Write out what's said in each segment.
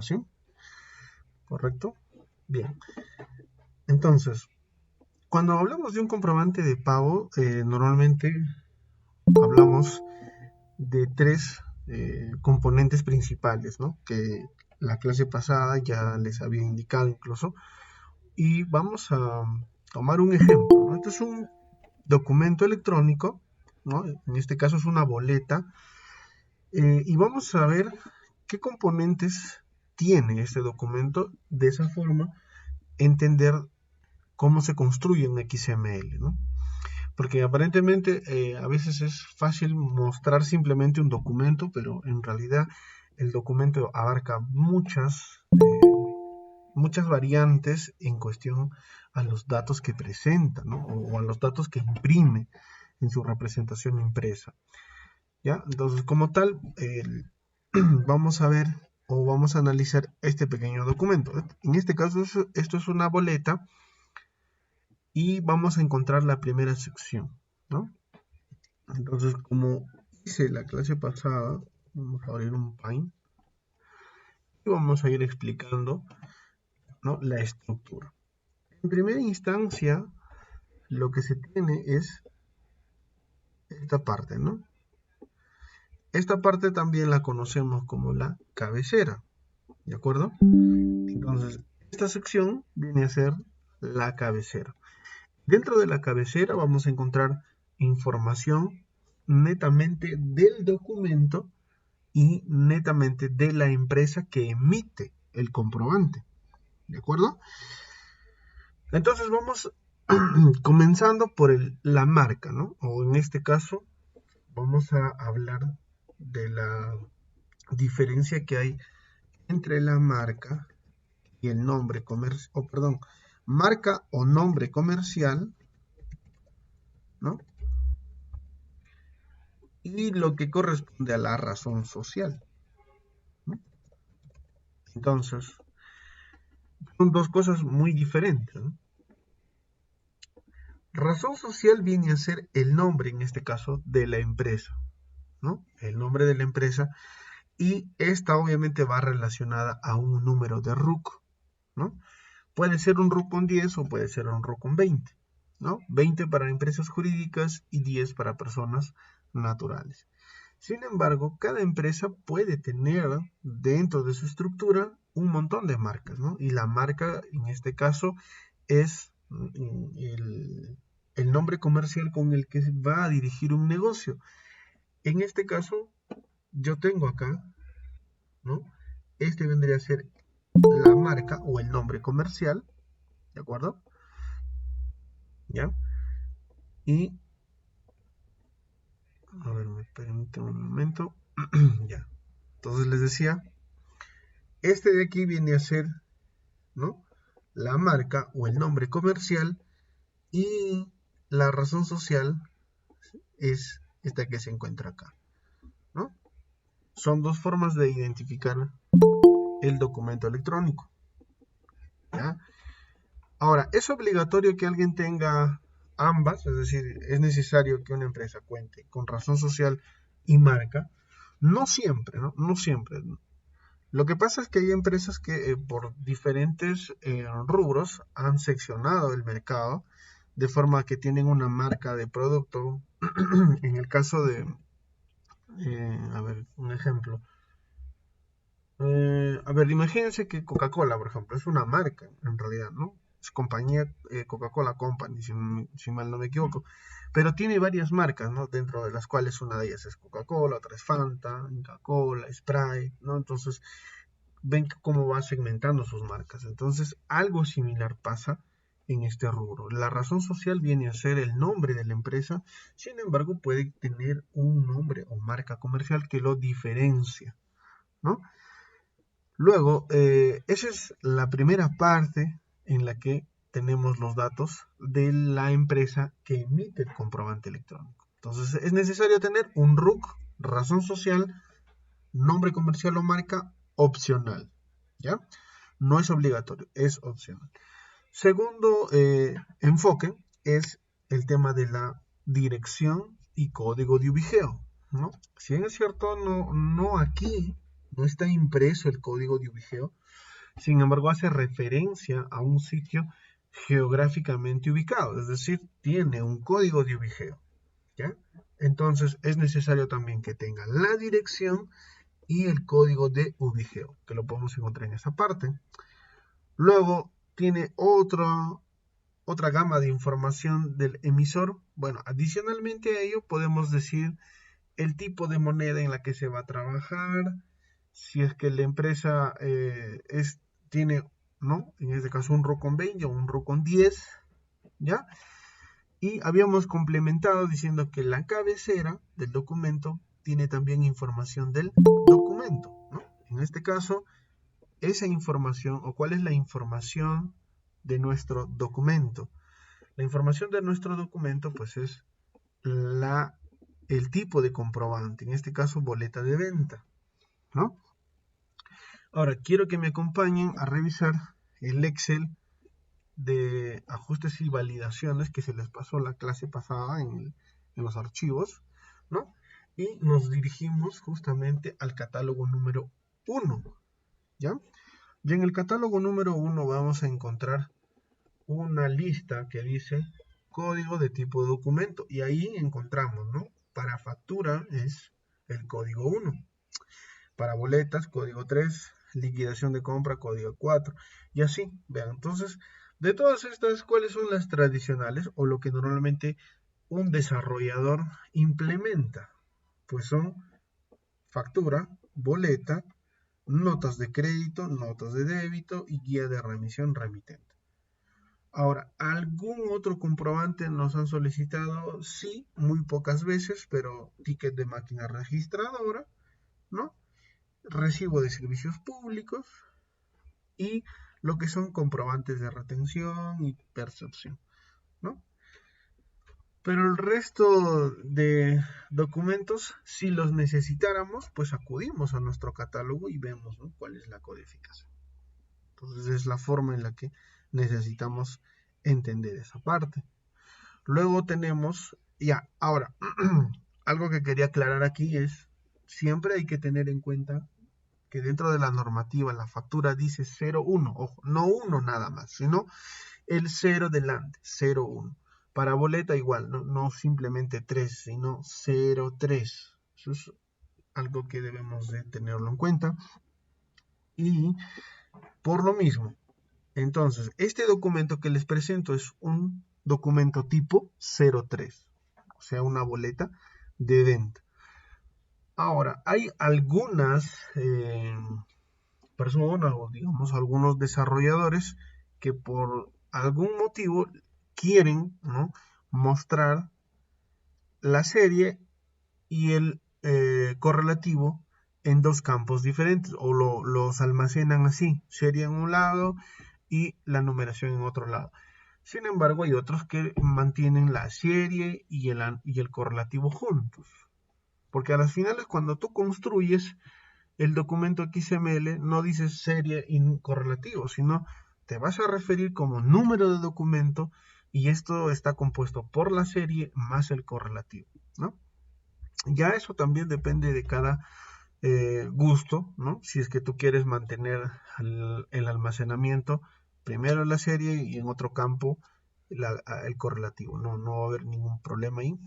¿sí? ¿Correcto? Bien. Entonces, cuando hablamos de un comprobante de pago, normalmente hablamos de tres componentes principales, ¿no? Que la clase pasada ya les había indicado incluso. Y vamos a tomar un ejemplo, ¿no? Este es un documento electrónico, ¿no? En este caso es una boleta, y vamos a ver qué componentes tiene este documento, de esa forma entender cómo se construye un XML, ¿no? Porque aparentemente a veces es fácil mostrar simplemente un documento, pero en realidad el documento abarca muchas variantes en cuestión a los datos que presenta, ¿no? O a los datos que imprime en su representación impresa, ¿ya? Entonces, como tal, vamos a ver o vamos a analizar este pequeño documento. En este caso, esto es una boleta y vamos a encontrar la primera sección, ¿no? Entonces, como hice la clase pasada, vamos a abrir un Paint y vamos a ir explicando, ¿no?, la estructura. En primera instancia, lo que se tiene es esta parte, ¿no? Esta parte también la conocemos como la cabecera, ¿de acuerdo? Entonces, esta sección viene a ser la cabecera. Dentro de la cabecera vamos a encontrar información netamente del documento y netamente de la empresa que emite el comprobante, ¿de acuerdo? Entonces vamos comenzando por la marca, ¿no? O en este caso vamos a hablar de la diferencia que hay entre la marca y el nombre comercial, o perdón, marca o nombre comercial, ¿no? Y lo que corresponde a la razón social, ¿no? Entonces, son dos cosas muy diferentes, ¿no? Razón social viene a ser el nombre, en este caso, de la empresa, ¿no? El nombre de la empresa, y esta obviamente va relacionada a un número de RUC, ¿no? Puede ser un RUC con 10 o puede ser un RUC con 20, ¿no? 20 para empresas jurídicas y 10 para personas naturales. Sin embargo, cada empresa puede tener dentro de su estructura un montón de marcas, ¿no? Y la marca, en este caso, es el nombre comercial con el que va a dirigir un negocio. En este caso, yo tengo acá, ¿no? Este vendría a ser la marca o el nombre comercial, ¿de acuerdo? ¿Ya? Y, a ver, me permite un momento. Ya. Entonces les decía, este de aquí viene a ser, ¿no?, la marca o el nombre comercial, y la razón social es esta que se encuentra acá, ¿no? Son dos formas de identificar el documento electrónico, ¿ya? Ahora, ¿es obligatorio que alguien tenga ambas? Es decir, ¿es necesario que una empresa cuente con razón social y marca? No siempre, ¿no? No siempre. Lo que pasa es que hay empresas que por diferentes rubros han seccionado el mercado de forma que tienen una marca de producto. En el caso de, a ver, un ejemplo. A ver, imagínense que Coca-Cola, por ejemplo, es una marca en realidad, ¿no? Es compañía Coca-Cola Company, si mal no me equivoco. Pero tiene varias marcas, ¿no? Dentro de las cuales una de ellas es Coca-Cola, otra es Fanta, Coca-Cola, Sprite, ¿no? Entonces, ven cómo va segmentando sus marcas. Entonces, algo similar pasa en este rubro. La razón social viene a ser el nombre de la empresa, sin embargo, puede tener un nombre o marca comercial que lo diferencia, ¿no? Luego, esa es la primera parte en la que tenemos los datos de la empresa que emite el comprobante electrónico. Entonces, es necesario tener un RUC, razón social, nombre comercial o marca opcional, ¿ya? No es obligatorio, es opcional. Segundo enfoque es el tema de la dirección y código de ubijeo, ¿no? Si bien es cierto, no aquí no está impreso el código de ubiceo, sin embargo hace referencia a un sitio geográficamente ubicado, es decir, tiene un código de ubiceo, ¿ya? Entonces es necesario también que tenga la dirección y el código de ubiceo, que lo podemos encontrar en esa parte. Luego tiene otra gama de información del emisor. Bueno, adicionalmente a ello podemos decir el tipo de moneda en la que se va a trabajar, si es que la empresa tiene, ¿no? En este caso un RU con 20 o un RU con 10, ¿ya? Y habíamos complementado diciendo que la cabecera del documento tiene también información del documento, ¿no? En este caso, esa información o cuál es la información de nuestro documento. La información de nuestro documento pues es el tipo de comprobante, en este caso boleta de venta, ¿no? Ahora quiero que me acompañen a revisar el Excel de ajustes y validaciones que se les pasó la clase pasada en los archivos, ¿no? Y nos dirigimos justamente al catálogo número 1, ¿ya? Y en el catálogo número 1 vamos a encontrar una lista que dice código de tipo de documento y ahí encontramos, ¿no? Para factura es el código 1, para boletas código 3, liquidación de compra código 4 y así, vean. Entonces, de todas estas, ¿cuáles son las tradicionales o lo que normalmente un desarrollador implementa? Pues son factura, boleta, notas de crédito, notas de débito y guía de remisión remitente. Ahora, ¿algún otro comprobante nos han solicitado? Sí, muy pocas veces, pero ticket de máquina registradora, ¿no? Recibo de servicios públicos y lo que son comprobantes de retención y percepción, ¿no? Pero el resto de documentos, si los necesitáramos, pues acudimos a nuestro catálogo y vemos, ¿no?, cuál es la codificación. Entonces es la forma en la que necesitamos entender esa parte. Luego tenemos, ya, ahora, algo que quería aclarar aquí es, siempre hay que tener en cuenta que dentro de la normativa la factura dice 01, ojo, no 1 nada más, sino el 0 delante, 01. Para boleta igual, no simplemente 3, sino 03. Eso es algo que debemos de tenerlo en cuenta. Y por lo mismo, entonces, este documento que les presento es un documento tipo 03, o sea, una boleta de venta. Ahora, hay algunas personas o digamos algunos desarrolladores que por algún motivo quieren, ¿no?, mostrar la serie y el correlativo en dos campos diferentes o los almacenan así, serie en un lado y la numeración en otro lado. Sin embargo, hay otros que mantienen la serie y el correlativo juntos, porque a las finales cuando tú construyes el documento XML no dices serie y correlativo, sino te vas a referir como número de documento y esto está compuesto por la serie más el correlativo, ¿no? Ya eso también depende de cada gusto, ¿no? Si es que tú quieres mantener el almacenamiento primero la serie y en otro campo el correlativo, no va a haber ningún problema ahí,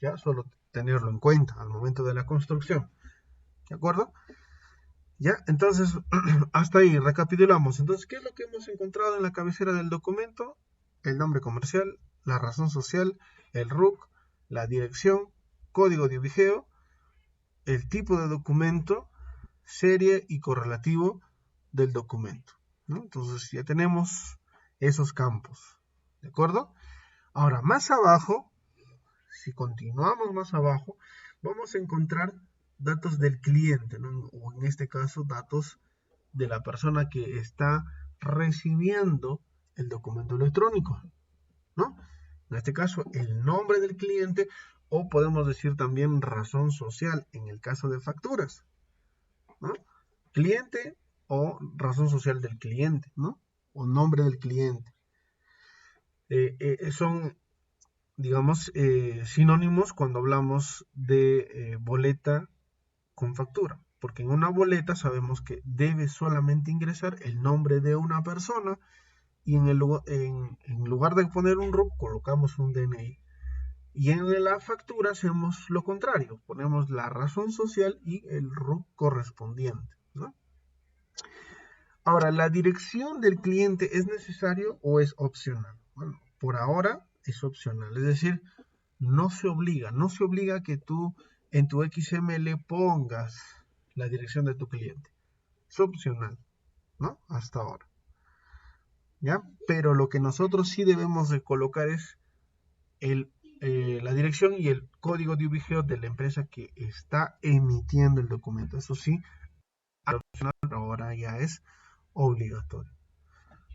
ya solo tenerlo en cuenta al momento de la construcción, ¿de acuerdo? Ya, entonces, hasta ahí, recapitulamos. Entonces, ¿qué es lo que hemos encontrado en la cabecera del documento? El nombre comercial, la razón social, el RUC, la dirección, código de ubiceo, el tipo de documento, serie y correlativo del documento, ¿no? Entonces, ya tenemos esos campos, ¿de acuerdo? Ahora, más abajo, si continuamos más abajo, vamos a encontrar datos del cliente, ¿no?, o en este caso datos de la persona que está recibiendo el documento electrónico, ¿no? En este caso, el nombre del cliente, o podemos decir también razón social en el caso de facturas, ¿no? Cliente o razón social del cliente, ¿no? O nombre del cliente. Son, digamos, sinónimos cuando hablamos de boleta con factura. Porque en una boleta sabemos que debe solamente ingresar el nombre de una persona y en lugar de poner un RUC colocamos un DNI. Y en la factura hacemos lo contrario, ponemos la razón social y el RUC correspondiente, ¿no? Ahora, ¿la dirección del cliente es necesario o es opcional? Bueno, por ahora es opcional, es decir, no se obliga que tú en tu XML pongas la dirección de tu cliente. Es opcional, ¿no? Hasta ahora, ¿ya? Pero lo que nosotros sí debemos de colocar es la dirección y el código de ubicación de la empresa que está emitiendo el documento. Eso sí, opcional, ahora ya es obligatorio.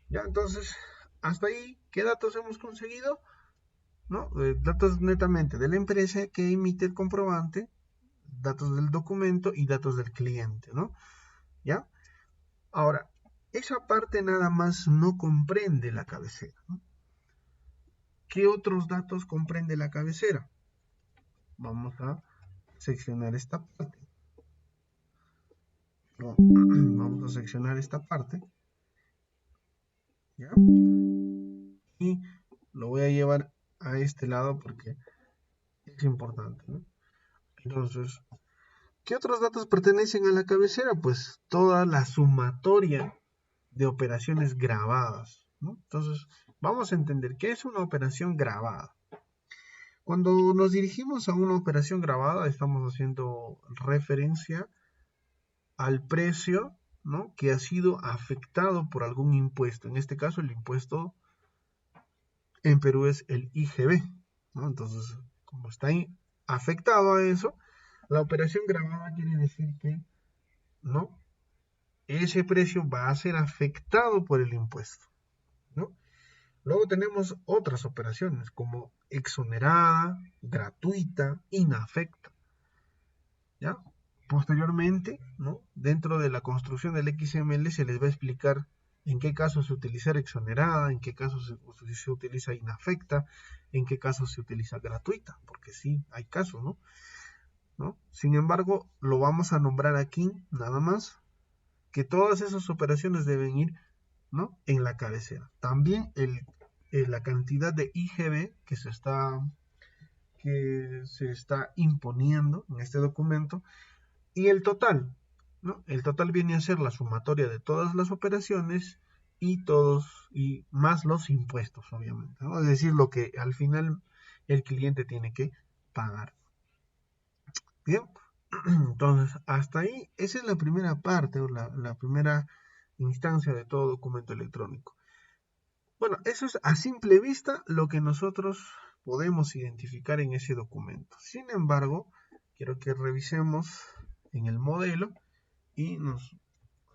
Ya, entonces, hasta ahí, ¿qué datos hemos conseguido? ¿No? Datos netamente de la empresa que emite el comprobante, datos del documento y datos del cliente, ¿no? ¿Ya? Ahora, esa parte nada más no comprende la cabecera, ¿no? ¿Qué otros datos comprende la cabecera? Vamos a seccionar esta parte. No, vamos a seccionar esta parte, ¿ya? Y lo voy a llevar a este lado porque es importante, ¿no? Entonces, ¿qué otros datos pertenecen a la cabecera? Pues toda la sumatoria de operaciones grabadas, ¿no? Entonces, vamos a entender qué es una operación grabada. Cuando nos dirigimos a una operación grabada, estamos haciendo referencia al precio, ¿no?, que ha sido afectado por algún impuesto. En este caso, el impuesto en Perú es el IGB, ¿no? Entonces, como está afectado a eso, la operación grabada quiere decir que, ¿no?, ese precio va a ser afectado por el impuesto, ¿no? Luego tenemos otras operaciones como exonerada, gratuita, inafecta, ¿ya? Posteriormente, ¿no?, dentro de la construcción del XML se les va a explicar en qué caso se utiliza exonerada, en qué caso se utiliza inafecta, en qué caso se utiliza gratuita, porque sí, hay casos, ¿no? ¿No? Sin embargo, lo vamos a nombrar aquí, nada más, que todas esas operaciones deben ir, ¿no?, en la cabecera. También la cantidad de IGB que se está imponiendo en este documento y el total, ¿no? El total viene a ser la sumatoria de todas las operaciones y más los impuestos, obviamente, ¿no? Es decir, lo que al final el cliente tiene que pagar. Bien, entonces hasta ahí, esa es la primera parte o la primera instancia de todo documento electrónico. Bueno, eso es a simple vista lo que nosotros podemos identificar en ese documento. Sin embargo, quiero que revisemos en el modelo y nos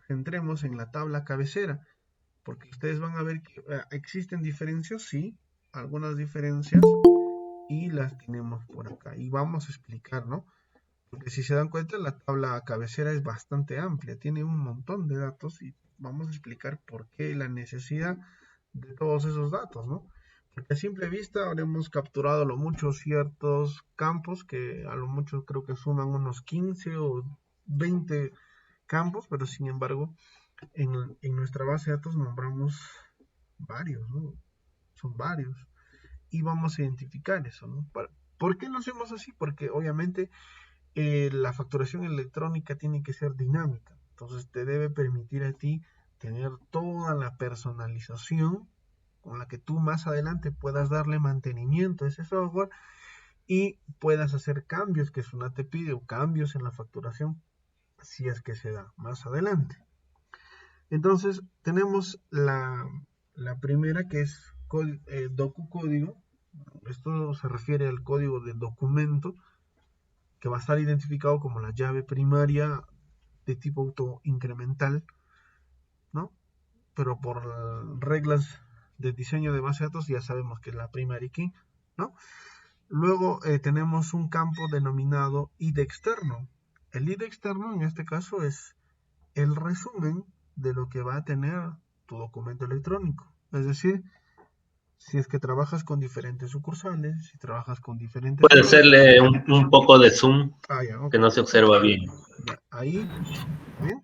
centremos en la tabla cabecera, porque ustedes van a ver que existen diferencias, sí, algunas diferencias, y las tenemos por acá. Y vamos a explicar, ¿no? Porque si se dan cuenta, la tabla cabecera es bastante amplia, tiene un montón de datos y vamos a explicar por qué la necesidad de todos esos datos, ¿no? Porque a simple vista habremos capturado a lo mucho ciertos campos que a lo mucho creo que suman unos 15 o 20 campos, pero sin embargo en nuestra base de datos nombramos varios, ¿no? Son varios y vamos a identificar eso, ¿no? ¿Por qué lo hacemos así? Porque obviamente la facturación electrónica tiene que ser dinámica, entonces te debe permitir a ti tener toda la personalización con la que tú más adelante puedas darle mantenimiento a ese software y puedas hacer cambios que SUNAT te pide o cambios en la facturación si es que se da más adelante. Entonces tenemos la primera que es docu-código. Esto se refiere al código del documento que va a estar identificado como la llave primaria de tipo autoincremental, ¿no? Pero por reglas de diseño de base de datos ya sabemos que es la primary key, ¿no? Luego tenemos un campo denominado ID externo. El ID externo en este caso es el resumen de lo que va a tener tu documento electrónico. Es decir, si es que trabajas con diferentes sucursales, si trabajas con diferentes... Puede hacerle un poco de zoom, ya, okay, que no se observa bien. Ya, ahí, ¿bien?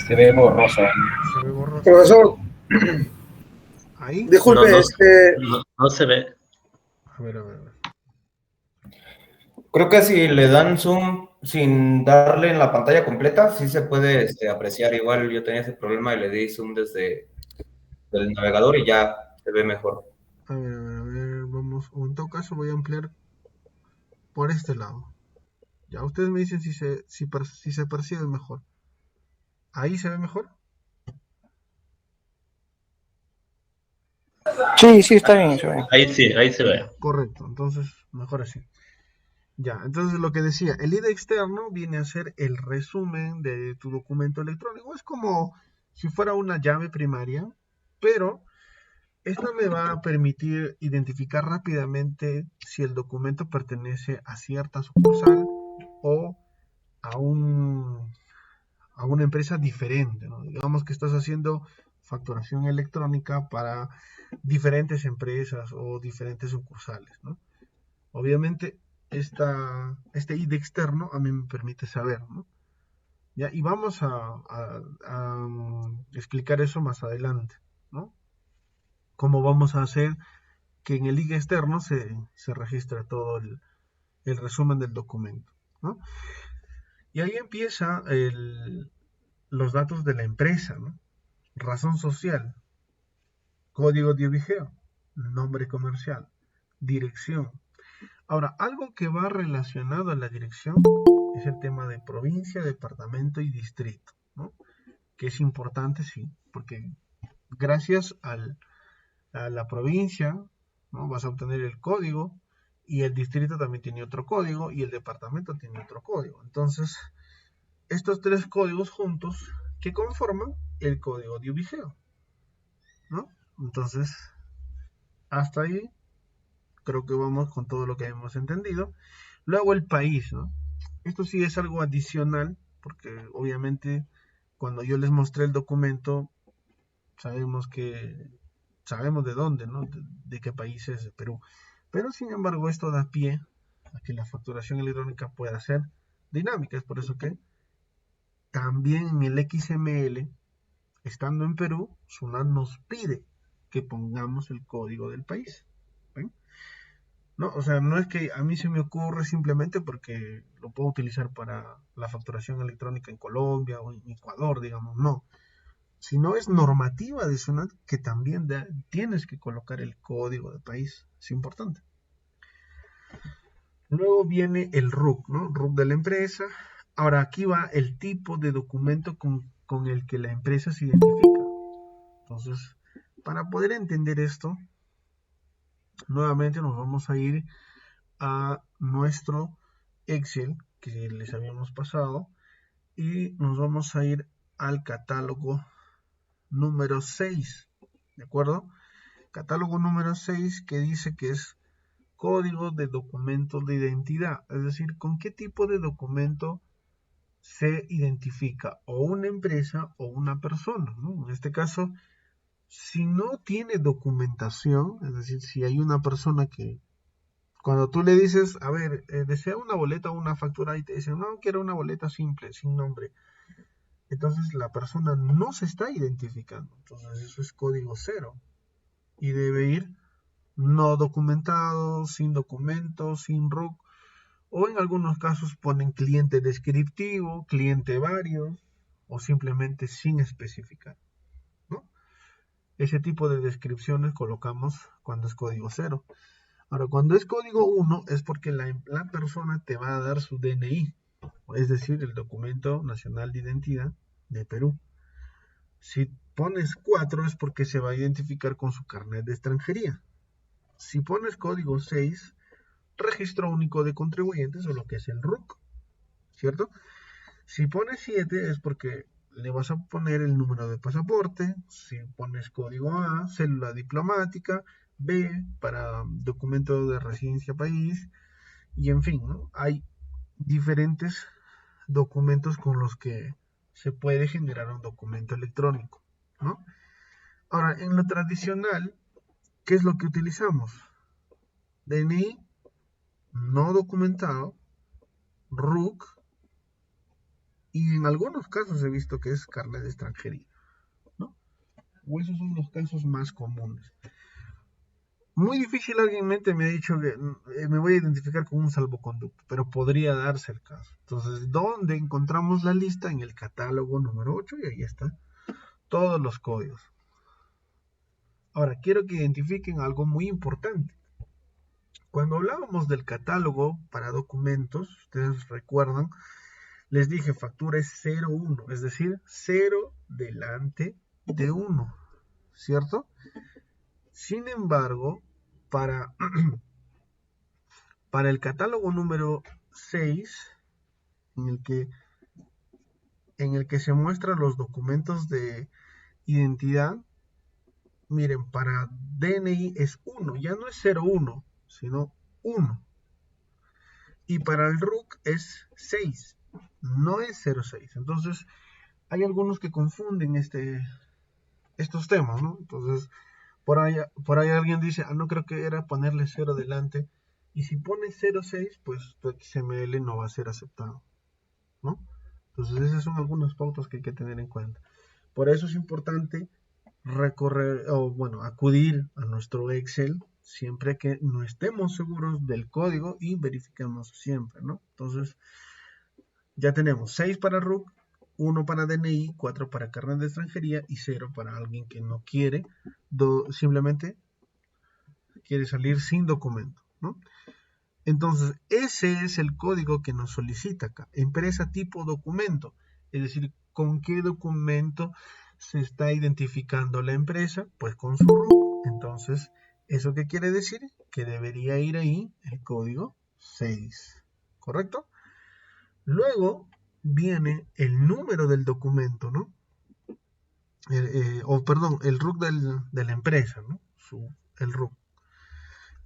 Se ve borroso. Se ve borroso. Profesor, Ahí, No, disculpe, no, no se ve. a ver, a ver, a ver. Creo que si le dan zoom sin darle en la pantalla completa, sí se puede apreciar. Igual yo tenía ese problema y le di zoom desde el navegador y ya se ve mejor. A ver, a ver, a ver, vamos, o en todo caso voy a ampliar por este lado. Ya, ustedes me dicen si se percibe mejor. ¿Ahí se ve mejor? sí, sí, está bien, está bien. Ahí sí, ahí se ve. Correcto, entonces mejor así. Ya, entonces lo que decía, el ID externo viene a ser el resumen de tu documento electrónico. Es como si fuera una llave primaria, pero esta me va a permitir identificar rápidamente si el documento pertenece a cierta sucursal o a, un, a una empresa diferente, ¿no? Digamos que estás haciendo facturación electrónica para diferentes empresas o diferentes sucursales, ¿no? Obviamente, este ID externo a mí me permite saber, ¿no? ¿Ya? Y vamos a explicar eso más adelante, ¿no? Cómo vamos a hacer que en el ID externo se registre todo el resumen del documento, ¿no? Y ahí empieza los datos de la empresa, ¿no? Razón social, código de vigeo, nombre comercial, dirección. Ahora, algo que va relacionado a la dirección es el tema de provincia, departamento y distrito, ¿no? Que es importante, sí, porque gracias a la provincia, ¿no? Vas a obtener el código y el distrito también tiene otro código y el departamento tiene otro código. Entonces, estos tres códigos juntos que conforman el código de Ubigeo, ¿no? Entonces, hasta ahí creo que vamos con todo lo que hemos entendido. Luego el país, ¿no? Esto sí es algo adicional, porque obviamente cuando yo les mostré el documento, sabemos sabemos de dónde, ¿no? De qué país es, de Perú. Pero sin embargo, esto da pie a que la facturación electrónica pueda ser dinámica. Es por eso que también en el XML, estando en Perú, SUNAT nos pide que pongamos el código del país. ¿Ven? No, o sea, no es que a mí se me ocurre simplemente porque lo puedo utilizar para la facturación electrónica en Colombia o en Ecuador, digamos, no. Sino es normativa de SUNAT que también tienes que colocar el código de país. Es importante. Luego viene el RUC, ¿no? RUC de la empresa. Ahora aquí va el tipo de documento con el que la empresa se identifica. Entonces, para poder entender esto, nuevamente nos vamos a ir a nuestro Excel que les habíamos pasado y nos vamos a ir al catálogo número 6, ¿de acuerdo? Catálogo número 6 que dice que es código de documentos de identidad, es decir, con qué tipo de documento se identifica o una empresa o una persona, ¿no? En este caso, si no tiene documentación, es decir, si hay una persona que cuando tú le dices, a ver, desea una boleta o una factura y te dicen, no, quiero una boleta simple, sin nombre. Entonces la persona no se está identificando. Entonces eso es código cero. Y debe ir no documentado, sin documentos, sin RUC. O en algunos casos ponen cliente descriptivo, cliente varios, o simplemente sin especificar, ¿no? Ese tipo de descripciones colocamos cuando es código cero. Ahora, cuando es código 1 es porque la persona te va a dar su DNI, es decir, el documento nacional de identidad de Perú. Si pones 4 es porque se va a identificar con su carnet de extranjería. Si pones código 6, registro único de contribuyentes o lo que es el RUC, ¿cierto? Si pones 7 es porque le vas a poner el número de pasaporte. Si pones código A, célula diplomática. B, para documento de residencia país. Y en fin, ¿no? Hay diferentes documentos con los que se puede generar un documento electrónico, ¿no? Ahora, en lo tradicional, ¿qué es lo que utilizamos? DNI, no documentado, RUC, y en algunos casos he visto que es carnet de extranjería, ¿no? O esos son los casos más comunes. Muy difícil, alguien me ha dicho que me voy a identificar con un salvoconducto, pero podría darse el caso. Entonces, ¿dónde encontramos la lista? En el catálogo número 8 y ahí está todos los códigos. Ahora, quiero que identifiquen algo muy importante. Cuando hablábamos del catálogo para documentos, ustedes recuerdan, les dije factura es 01, es decir, 0 delante de 1, ¿cierto? Sin embargo, para, para el catálogo número 6, en el que se muestran los documentos de identidad, miren, para DNI es 1, ya no es 01, sino 1. Y para el RUC es 6, no es 06. Entonces, hay algunos que confunden estos temas, ¿no? Entonces, por ahí alguien dice, no creo que era ponerle 0 delante. Y si pones 06, pues tu XML no va a ser aceptado, ¿no? Entonces, esas son algunas pautas que hay que tener en cuenta. Por eso es importante acudir a nuestro Excel siempre que no estemos seguros del código y verifiquemos siempre, ¿no? Entonces, ya tenemos 6 para RUC, 1 para DNI, 4 para carnet de extranjería y 0 para alguien que no quiere, simplemente quiere salir sin documento, ¿no? Entonces, ese es el código que nos solicita acá, empresa tipo documento, es decir, con qué documento se está identificando la empresa, pues con su RUC. Entonces, ¿eso qué quiere decir? Que debería ir ahí el código 6, ¿correcto? Luego viene el número del documento, ¿no? El RUC de la empresa, ¿no? El RUC.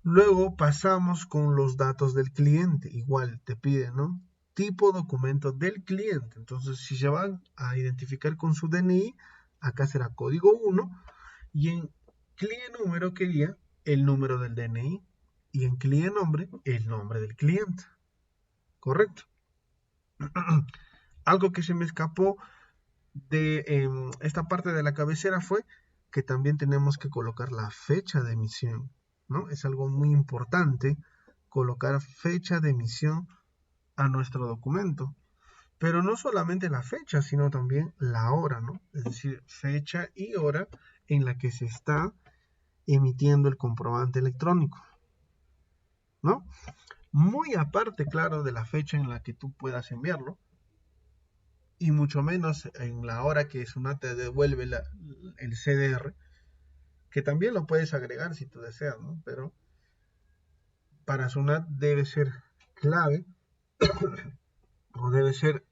Luego pasamos con los datos del cliente. Igual te pide, ¿no? Tipo documento del cliente. Entonces, si se van a identificar con su DNI, acá será código 1. Y en cliente número quería el número del DNI. Y en cliente nombre, el nombre del cliente. ¿Correcto? Algo que se me escapó de esta parte de la cabecera fue que también tenemos que colocar la fecha de emisión, ¿no? Es algo muy importante colocar fecha de emisión a nuestro documento, pero no solamente la fecha, sino también la hora, ¿no? Es decir, fecha y hora en la que se está emitiendo el comprobante electrónico, ¿no? Muy aparte, claro, de la fecha en la que tú puedas enviarlo, y mucho menos en la hora que SUNAT te devuelve el CDR, que también lo puedes agregar si tú deseas, ¿no? Pero para SUNAT debe ser clave o debe ser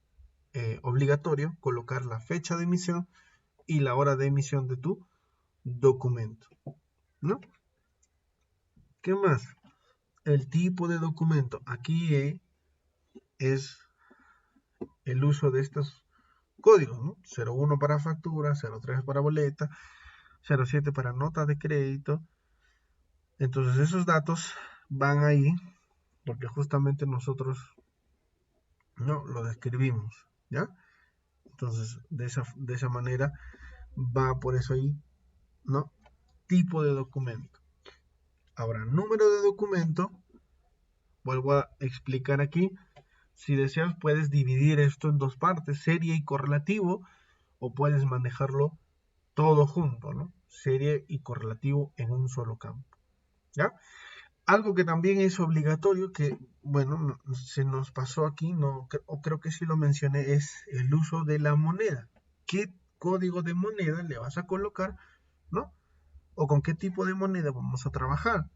obligatorio colocar la fecha de emisión y la hora de emisión de tu documento, ¿no? ¿Qué más? El tipo de documento. Aquí es el uso de estos códigos, ¿no? 01 para factura, 03 para boleta, 07 para nota de crédito. Entonces esos datos van ahí porque justamente nosotros no lo describimos, ¿ya? Entonces de esa manera va por eso ahí, ¿no? Tipo de documento. Ahora, número de documento, vuelvo a explicar aquí. Si deseas puedes dividir esto en dos partes, serie y correlativo, o puedes manejarlo todo junto, ¿no? Serie y correlativo en un solo campo, ¿ya? Algo que también es obligatorio, que bueno, se nos pasó aquí, no, o creo que sí lo mencioné, es el uso de la moneda. ¿Qué código de moneda le vas a colocar, ¿no? O con qué tipo de moneda vamos a trabajar.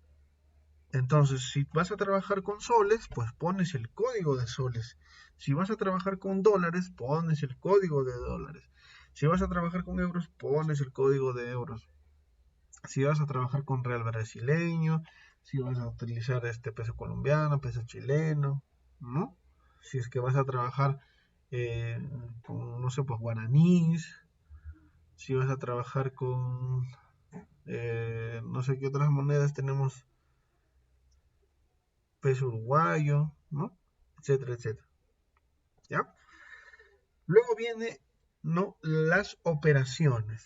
Entonces, si vas a trabajar con soles, pues pones el código de soles. Si vas a trabajar con dólares, pones el código de dólares. Si vas a trabajar con euros, pones el código de euros. Si vas a trabajar con real brasileño, si vas a utilizar este peso colombiano, peso chileno, ¿no? Si es que vas a trabajar con, no sé, pues guaraníes, si vas a trabajar con, no sé qué otras monedas tenemos, peso uruguayo, ¿no? Etcétera, etcétera. ¿Ya? Luego viene, ¿no? Las operaciones.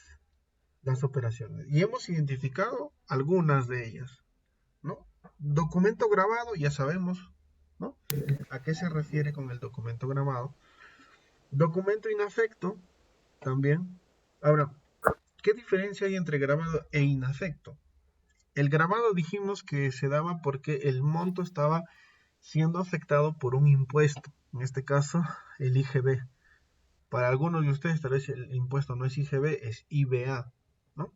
Y hemos identificado algunas de ellas, ¿no? Documento grabado, ya sabemos, ¿no? ¿A qué se refiere con el documento grabado? Documento inafecto, también. Ahora, ¿qué diferencia hay entre grabado e inafecto? El grabado dijimos que se daba porque el monto estaba siendo afectado por un impuesto, en este caso el IGB. Para algunos de ustedes tal vez el impuesto no es IGB, es IVA, ¿no?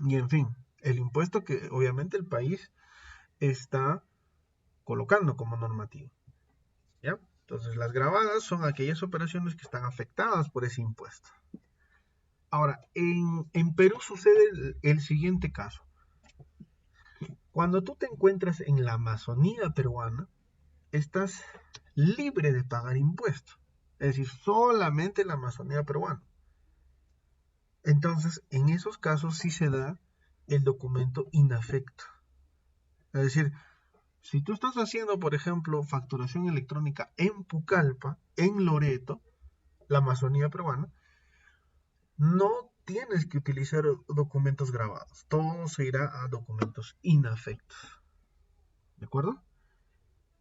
Y en fin, el impuesto que obviamente el país está colocando como normativo, ¿ya? Entonces las grabadas son aquellas operaciones que están afectadas por ese impuesto. Ahora, en Perú sucede el siguiente caso. Cuando tú te encuentras en la Amazonía peruana, estás libre de pagar impuestos. Es decir, solamente en la Amazonía peruana. Entonces, en esos casos sí se da el documento inafecto. Es decir, si tú estás haciendo, por ejemplo, facturación electrónica en Pucallpa, en Loreto, la Amazonía peruana, no tienes que utilizar documentos grabados. Todo se irá a documentos inafectos. ¿De acuerdo?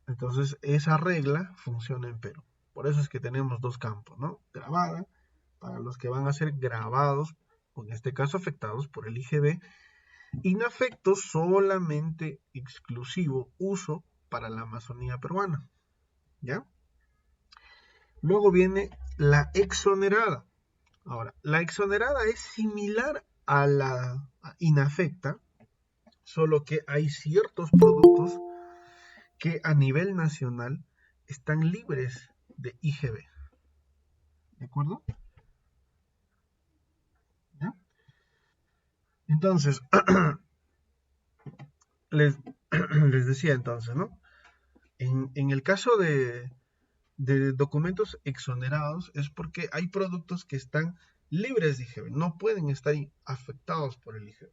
Entonces, esa regla funciona en Perú. Por eso es que tenemos dos campos, ¿no? Grabada, para los que van a ser grabados, o en este caso afectados por el IGB. Inafecto, solamente exclusivo uso para la Amazonía peruana. ¿Ya? Luego viene la exonerada. Ahora, la exonerada es similar a la inafecta, solo que hay ciertos productos que a nivel nacional están libres de IGB. ¿De acuerdo? ¿Ya? Entonces, les decía entonces, ¿no? En el caso de documentos exonerados es porque hay productos que están libres de IGB, no pueden estar afectados por el IGB.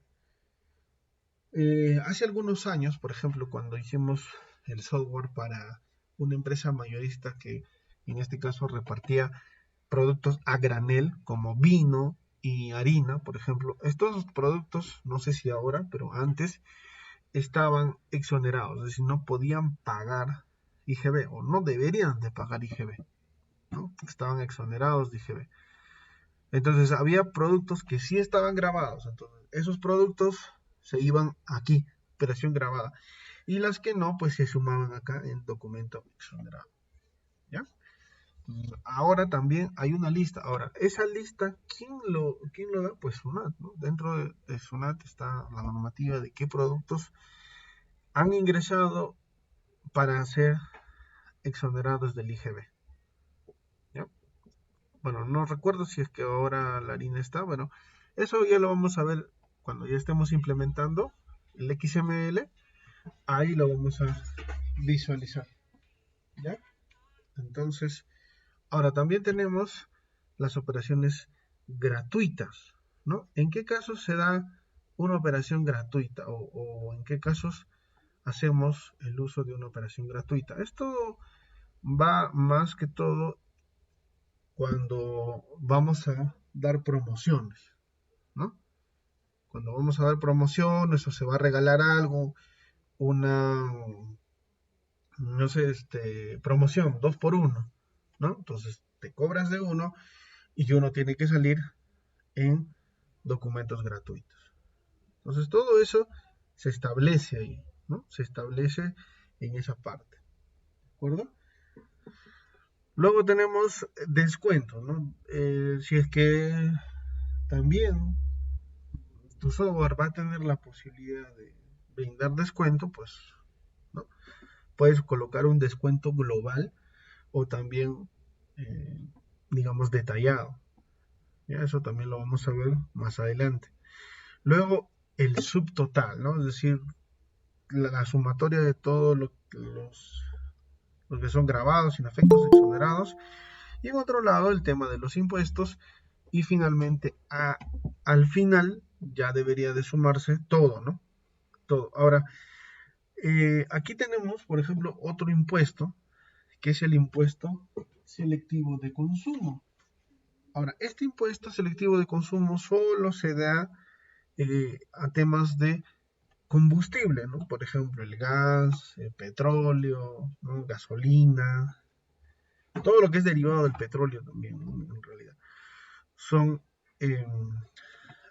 Hace algunos años, por ejemplo, cuando hicimos el software para una empresa mayorista que en este caso repartía productos a granel como vino y harina, por ejemplo, estos productos, no sé si ahora, pero antes estaban exonerados, es decir, no podían pagar IGB o no deberían de pagar IGB, ¿no? Estaban exonerados de IGB. Entonces había productos que sí estaban grabados, entonces esos productos se iban aquí, operación grabada, y las que no, pues se sumaban acá en documento exonerado, ¿ya? Entonces, ahora también hay una lista. Ahora, esa lista, ¿quién lo da? Pues SUNAT, ¿no? Dentro de SUNAT está la normativa de qué productos han ingresado para ser exonerados del IGB, ¿ya? Bueno, no recuerdo si es que ahora la harina está, bueno, eso ya lo vamos a ver cuando ya estemos implementando el XML, ahí lo vamos a visualizar, ¿ya? Entonces, ahora también tenemos las operaciones gratuitas, ¿no? ¿En qué casos se da una operación gratuita o en qué casos hacemos el uso de una operación gratuita? Esto va más que todo cuando vamos a dar promociones, ¿no? Cuando vamos a dar promociones o se va a regalar algo, una, no sé, promoción, 2 por 1, ¿no? Entonces te cobras de uno y uno tiene que salir en documentos gratuitos. Entonces todo eso se establece ahí, ¿no? Se establece en esa parte, ¿de acuerdo? Luego tenemos descuentos, ¿no? Si es que también tu software va a tener la posibilidad de brindar descuento, pues, ¿no? Puedes colocar un descuento global o también, eh, digamos, detallado. ¿Ya? Eso también lo vamos a ver más adelante. Luego, el subtotal, ¿no? Es decir, la sumatoria de todos los que son grabados, sin efectos, exonerados. Y en otro lado, el tema de los impuestos. Y finalmente, al final, ya debería de sumarse todo, ¿no? Todo. Ahora, Aquí tenemos, por ejemplo, otro impuesto, que es el impuesto selectivo de consumo. Ahora, este impuesto selectivo de consumo solo se da a temas de combustible, ¿no? Por ejemplo, el gas, el petróleo, ¿no? Gasolina, todo lo que es derivado del petróleo también, ¿no? En realidad. Son eh,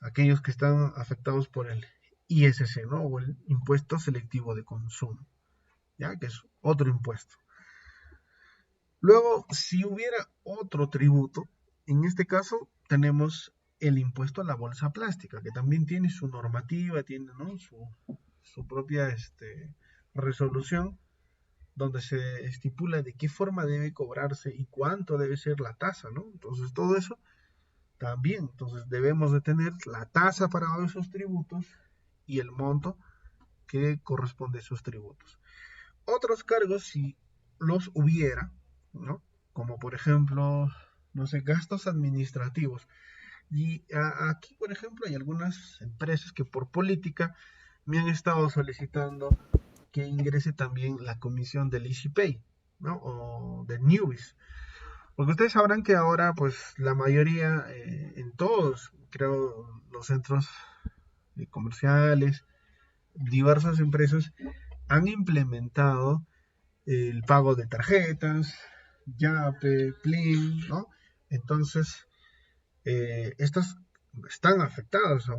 aquellos que están afectados por el ISC, ¿no? O el impuesto selectivo de consumo, ¿ya? Que es otro impuesto. Luego, si hubiera otro tributo, en este caso tenemos el impuesto a la bolsa plástica, que también tiene su normativa, tiene, ¿no? su propia resolución, donde se estipula de qué forma debe cobrarse y cuánto debe ser la tasa, ¿no? Entonces, todo eso también, entonces debemos de tener la tasa para esos tributos y el monto que corresponde a esos tributos. Otros cargos, si los hubiera, ¿no? Como por ejemplo, no sé, gastos administrativos. Y aquí, por ejemplo, hay algunas empresas que por política me han estado solicitando que ingrese también la comisión del EasyPay, ¿no? O de Newbies. Porque ustedes sabrán que ahora, pues, la mayoría, en todos, creo, los centros comerciales, diversas empresas han implementado el pago de tarjetas, Yape, Plin, ¿no? Entonces, estas están afectadas a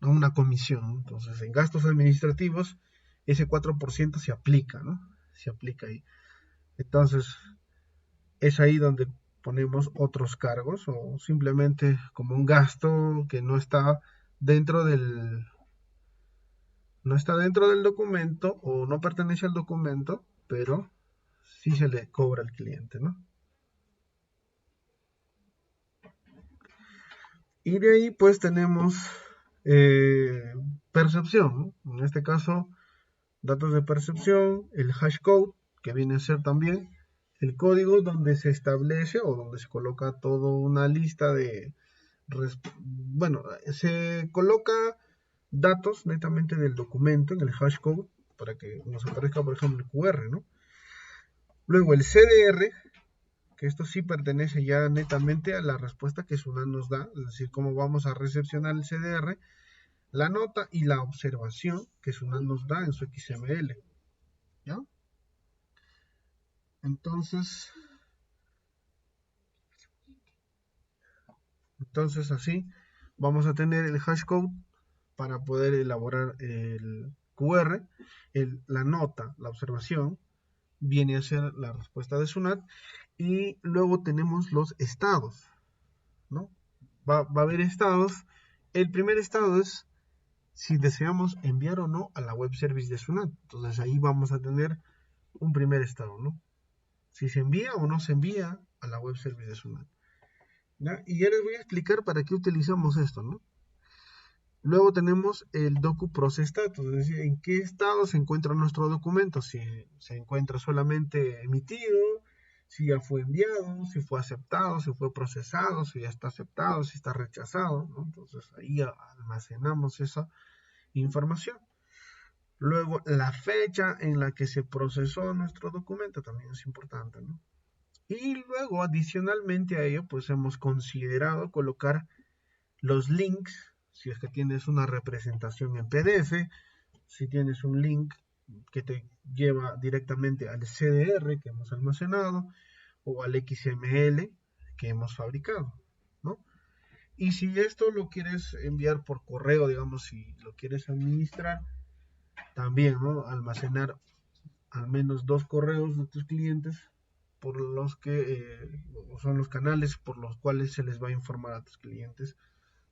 una comisión, ¿no? Entonces, en gastos administrativos, ese 4% se aplica, ¿no? Se aplica ahí. Entonces, es ahí donde ponemos otros cargos o simplemente como un gasto que dentro del, no está dentro del documento o no pertenece al documento, pero sí se le cobra al cliente, ¿no? Y de ahí pues tenemos eh, percepción, ¿no? En este caso, datos de percepción, el hash code, que viene a ser también el código donde se establece o donde se coloca toda una lista de, bueno, se coloca datos netamente del documento en el hash code para que nos aparezca, por ejemplo, el QR, ¿no? Luego el CDR, que esto sí pertenece ya netamente a la respuesta que SUNAT nos da, es decir, cómo vamos a recepcionar el CDR, la nota y la observación que SUNAT nos da en su XML, ¿ya? Entonces así vamos a tener el hashcode para poder elaborar el QR, la nota, la observación, viene a ser la respuesta de SUNAT, y luego tenemos los estados, ¿no? Va a haber estados. El primer estado es si deseamos enviar o no a la web service de SUNAT. Entonces ahí vamos a tener un primer estado, ¿no? Si se envía o no se envía a la web service de SUNAT, ¿ya? Y ya les voy a explicar para qué utilizamos esto, ¿no? Luego tenemos el docu process status, es decir, en qué estado se encuentra nuestro documento, si se encuentra solamente emitido, si ya fue enviado, si fue aceptado, si fue procesado, si ya está aceptado, si está rechazado, ¿no? Entonces ahí almacenamos esa información. Luego la fecha en la que se procesó nuestro documento también es importante, ¿no? Y luego adicionalmente a ello, pues hemos considerado colocar los links, si es que tienes una representación en PDF, si tienes un link que te lleva directamente al CDR que hemos almacenado o al XML que hemos fabricado, ¿no? Y si esto lo quieres enviar por correo, digamos, si lo quieres administrar, también, ¿no? Almacenar al menos 2 correos de tus clientes por los que son los canales por los cuales se les va a informar a tus clientes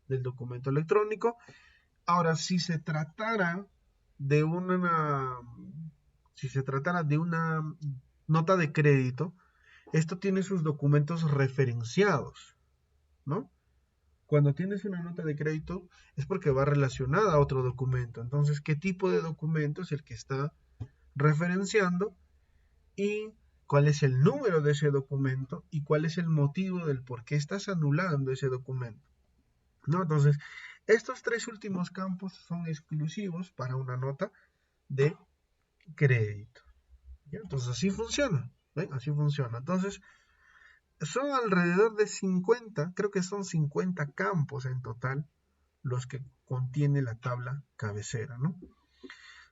del documento electrónico. Ahora, si se tratara de una nota de crédito, esto tiene sus documentos referenciados, ¿no? Cuando tienes una nota de crédito es porque va relacionada a otro documento. Entonces, ¿qué tipo de documento es el que está referenciando y cuál es el número de ese documento y cuál es el motivo del por qué estás anulando ese documento, ¿no? Entonces, estos 3 últimos campos son exclusivos para una nota de crédito. ¿Ya? Entonces así funciona. ¿Ven? Así funciona. Entonces son alrededor de 50, creo que son 50 campos en total los que contiene la tabla cabecera, ¿no?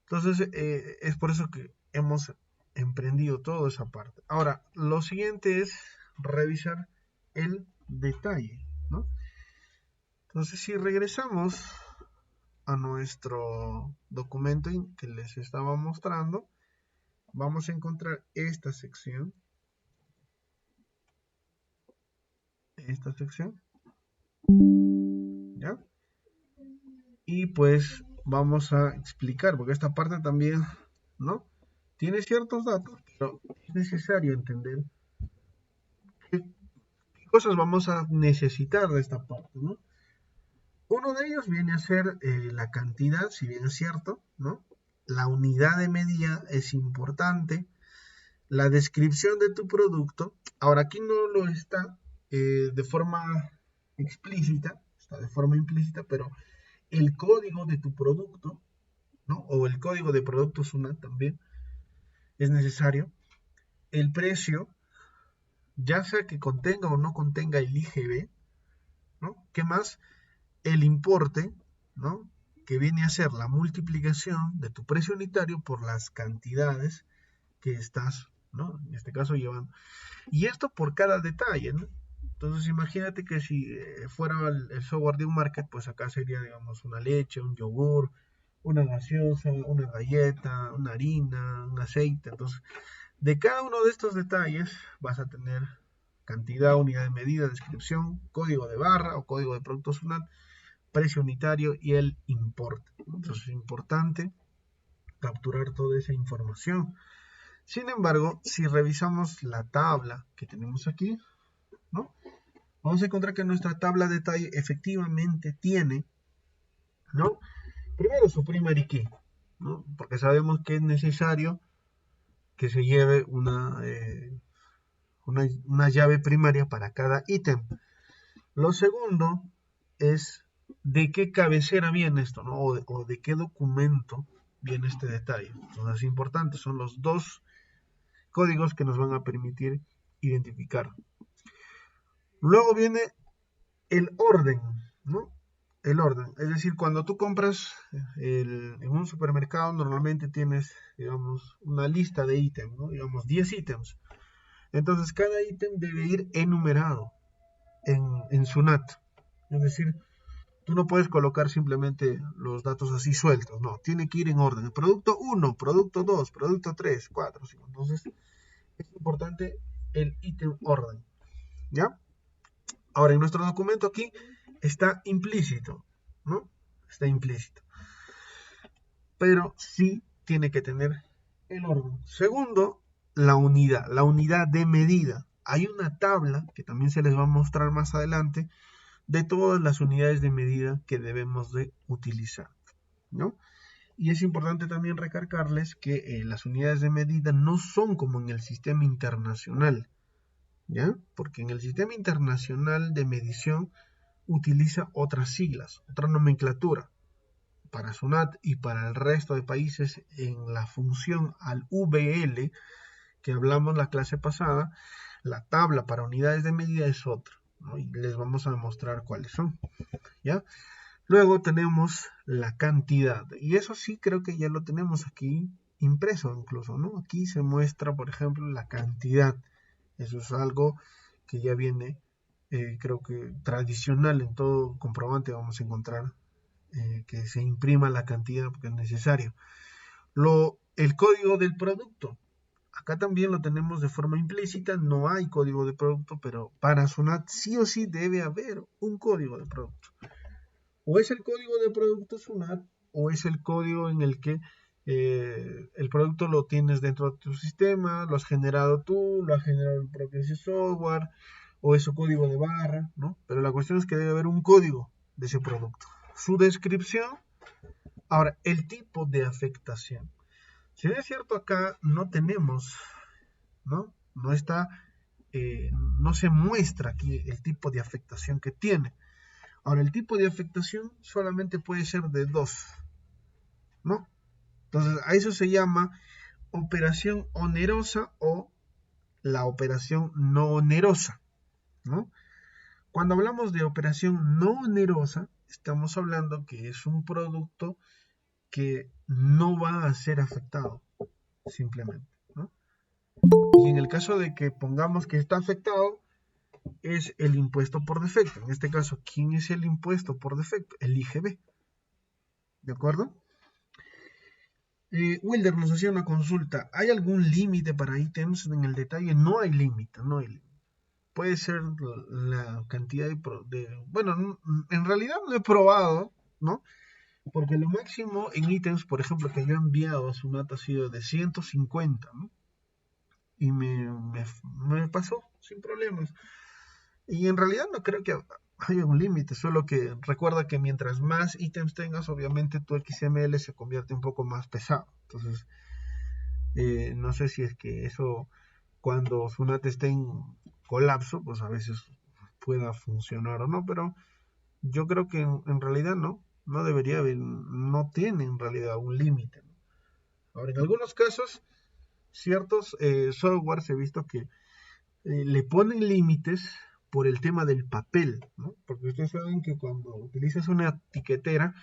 Entonces es por eso que hemos emprendido toda esa parte. Ahora, lo siguiente es revisar el detalle, ¿no? Entonces, si regresamos a nuestro documento que les estaba mostrando, vamos a encontrar esta sección. ¿Ya? Y pues vamos a explicar, porque esta parte también, ¿no? Tiene ciertos datos, pero es necesario entender qué cosas vamos a necesitar de esta parte, ¿no? Uno de ellos viene a ser la cantidad, si bien es cierto, ¿no? La unidad de medida es importante, la descripción de tu producto. Ahora aquí no lo está de forma explícita, está de forma implícita, pero el código de tu producto, ¿no? O el código de producto SUNAT también es necesario. El precio, ya sea que contenga o no contenga el IGB, ¿no? ¿Qué más? El importe, ¿no? Que viene a ser la multiplicación de tu precio unitario por las cantidades que estás, ¿no? En este caso llevando. Y esto por cada detalle, ¿no? Entonces imagínate que si fuera el software de un market, pues acá sería, digamos, una leche, un yogur, una gaseosa, una galleta, una harina, un aceite. Entonces, de cada uno de estos detalles vas a tener cantidad, unidad de medida, descripción, código de barra o código de producto SUNAT, precio unitario y el importe. Entonces es importante capturar toda esa información. Sin embargo, si revisamos la tabla que tenemos aquí, ¿no? Vamos a encontrar que nuestra tabla de detalle efectivamente tiene, ¿no? Primero su primary key, ¿no? Porque sabemos que es necesario que se lleve una llave primaria para cada ítem. Lo segundo es de qué cabecera viene esto, ¿no? O de qué documento viene este detalle. Entonces es importante, son los dos códigos que nos van a permitir identificar. Luego viene el orden, ¿no? El orden, es decir, cuando tú compras en un supermercado normalmente tienes, digamos, una lista de ítems, ¿no? Digamos 10 ítems. Entonces cada ítem debe ir enumerado en SUNAT. Es decir, tú no puedes colocar simplemente los datos así sueltos, no, tiene que ir en orden. Producto 1, producto 2, producto 3, 4, 5. Entonces es importante el ítem orden, ¿ya? Ahora, en nuestro documento aquí está implícito, ¿no? Está implícito. Pero sí tiene que tener el orden. Segundo, la unidad de medida. Hay una tabla que también se les va a mostrar más adelante de todas las unidades de medida que debemos de utilizar, ¿no? Y es importante también recalcarles que las unidades de medida no son como en el sistema internacional, ¿ya? Porque en el sistema internacional de medición utiliza otras siglas, otra nomenclatura. Para SUNAT y para el resto de países, en la función al VL que hablamos la clase pasada, la tabla para unidades de medida es otra, ¿no? Y les vamos a mostrar cuáles son, ¿ya? Luego tenemos la cantidad, y eso sí creo que ya lo tenemos aquí impreso incluso, ¿no? Aquí se muestra, por ejemplo, la cantidad. Eso es algo que ya viene, creo que tradicional en todo comprobante vamos a encontrar que se imprima la cantidad porque es necesario. El código del producto. Acá también lo tenemos de forma implícita, no hay código de producto, pero para SUNAT sí o sí debe haber un código de producto. O es el código de producto SUNAT, o es el código en el que el producto lo tienes dentro de tu sistema, lo has generado tú, lo ha generado el propio software, o es su código de barra, ¿no? Pero la cuestión es que debe haber un código de ese producto. Su descripción. Ahora, el tipo de afectación. Si bien es cierto, acá no tenemos, ¿no? No está, no se muestra aquí el tipo de afectación que tiene. Ahora, el tipo de afectación solamente puede ser de dos, ¿no? Entonces, a eso se llama operación onerosa o la operación no onerosa, ¿no? Cuando hablamos de operación no onerosa, estamos hablando que es un producto que no va a ser afectado, simplemente, ¿no? Y en el caso de que pongamos que está afectado, es el impuesto por defecto. En este caso, ¿quién es el impuesto por defecto? El IGB, ¿de acuerdo? Wilder nos hacía una consulta. ¿Hay algún límite para ítems? En el detalle no hay límite, no hay límite. Puede ser la cantidad bueno, en realidad no he probado, ¿no? Porque lo máximo en ítems, por ejemplo, que yo he enviado a Sunat ha sido de 150, ¿no? Y me pasó sin problemas. Y en realidad no creo que haya un límite, solo que recuerda que mientras más ítems tengas, obviamente tu XML se convierte un poco más pesado. Entonces, no sé si es que eso, cuando Sunat esté en colapso, pues a veces pueda funcionar o no, pero yo creo que en realidad no debería haber, no tiene en realidad un límite, ¿no? Ahora, en algunos casos, ciertos softwares he visto que le ponen límites por el tema del papel, ¿no? Porque ustedes saben que cuando utilizas una etiquetera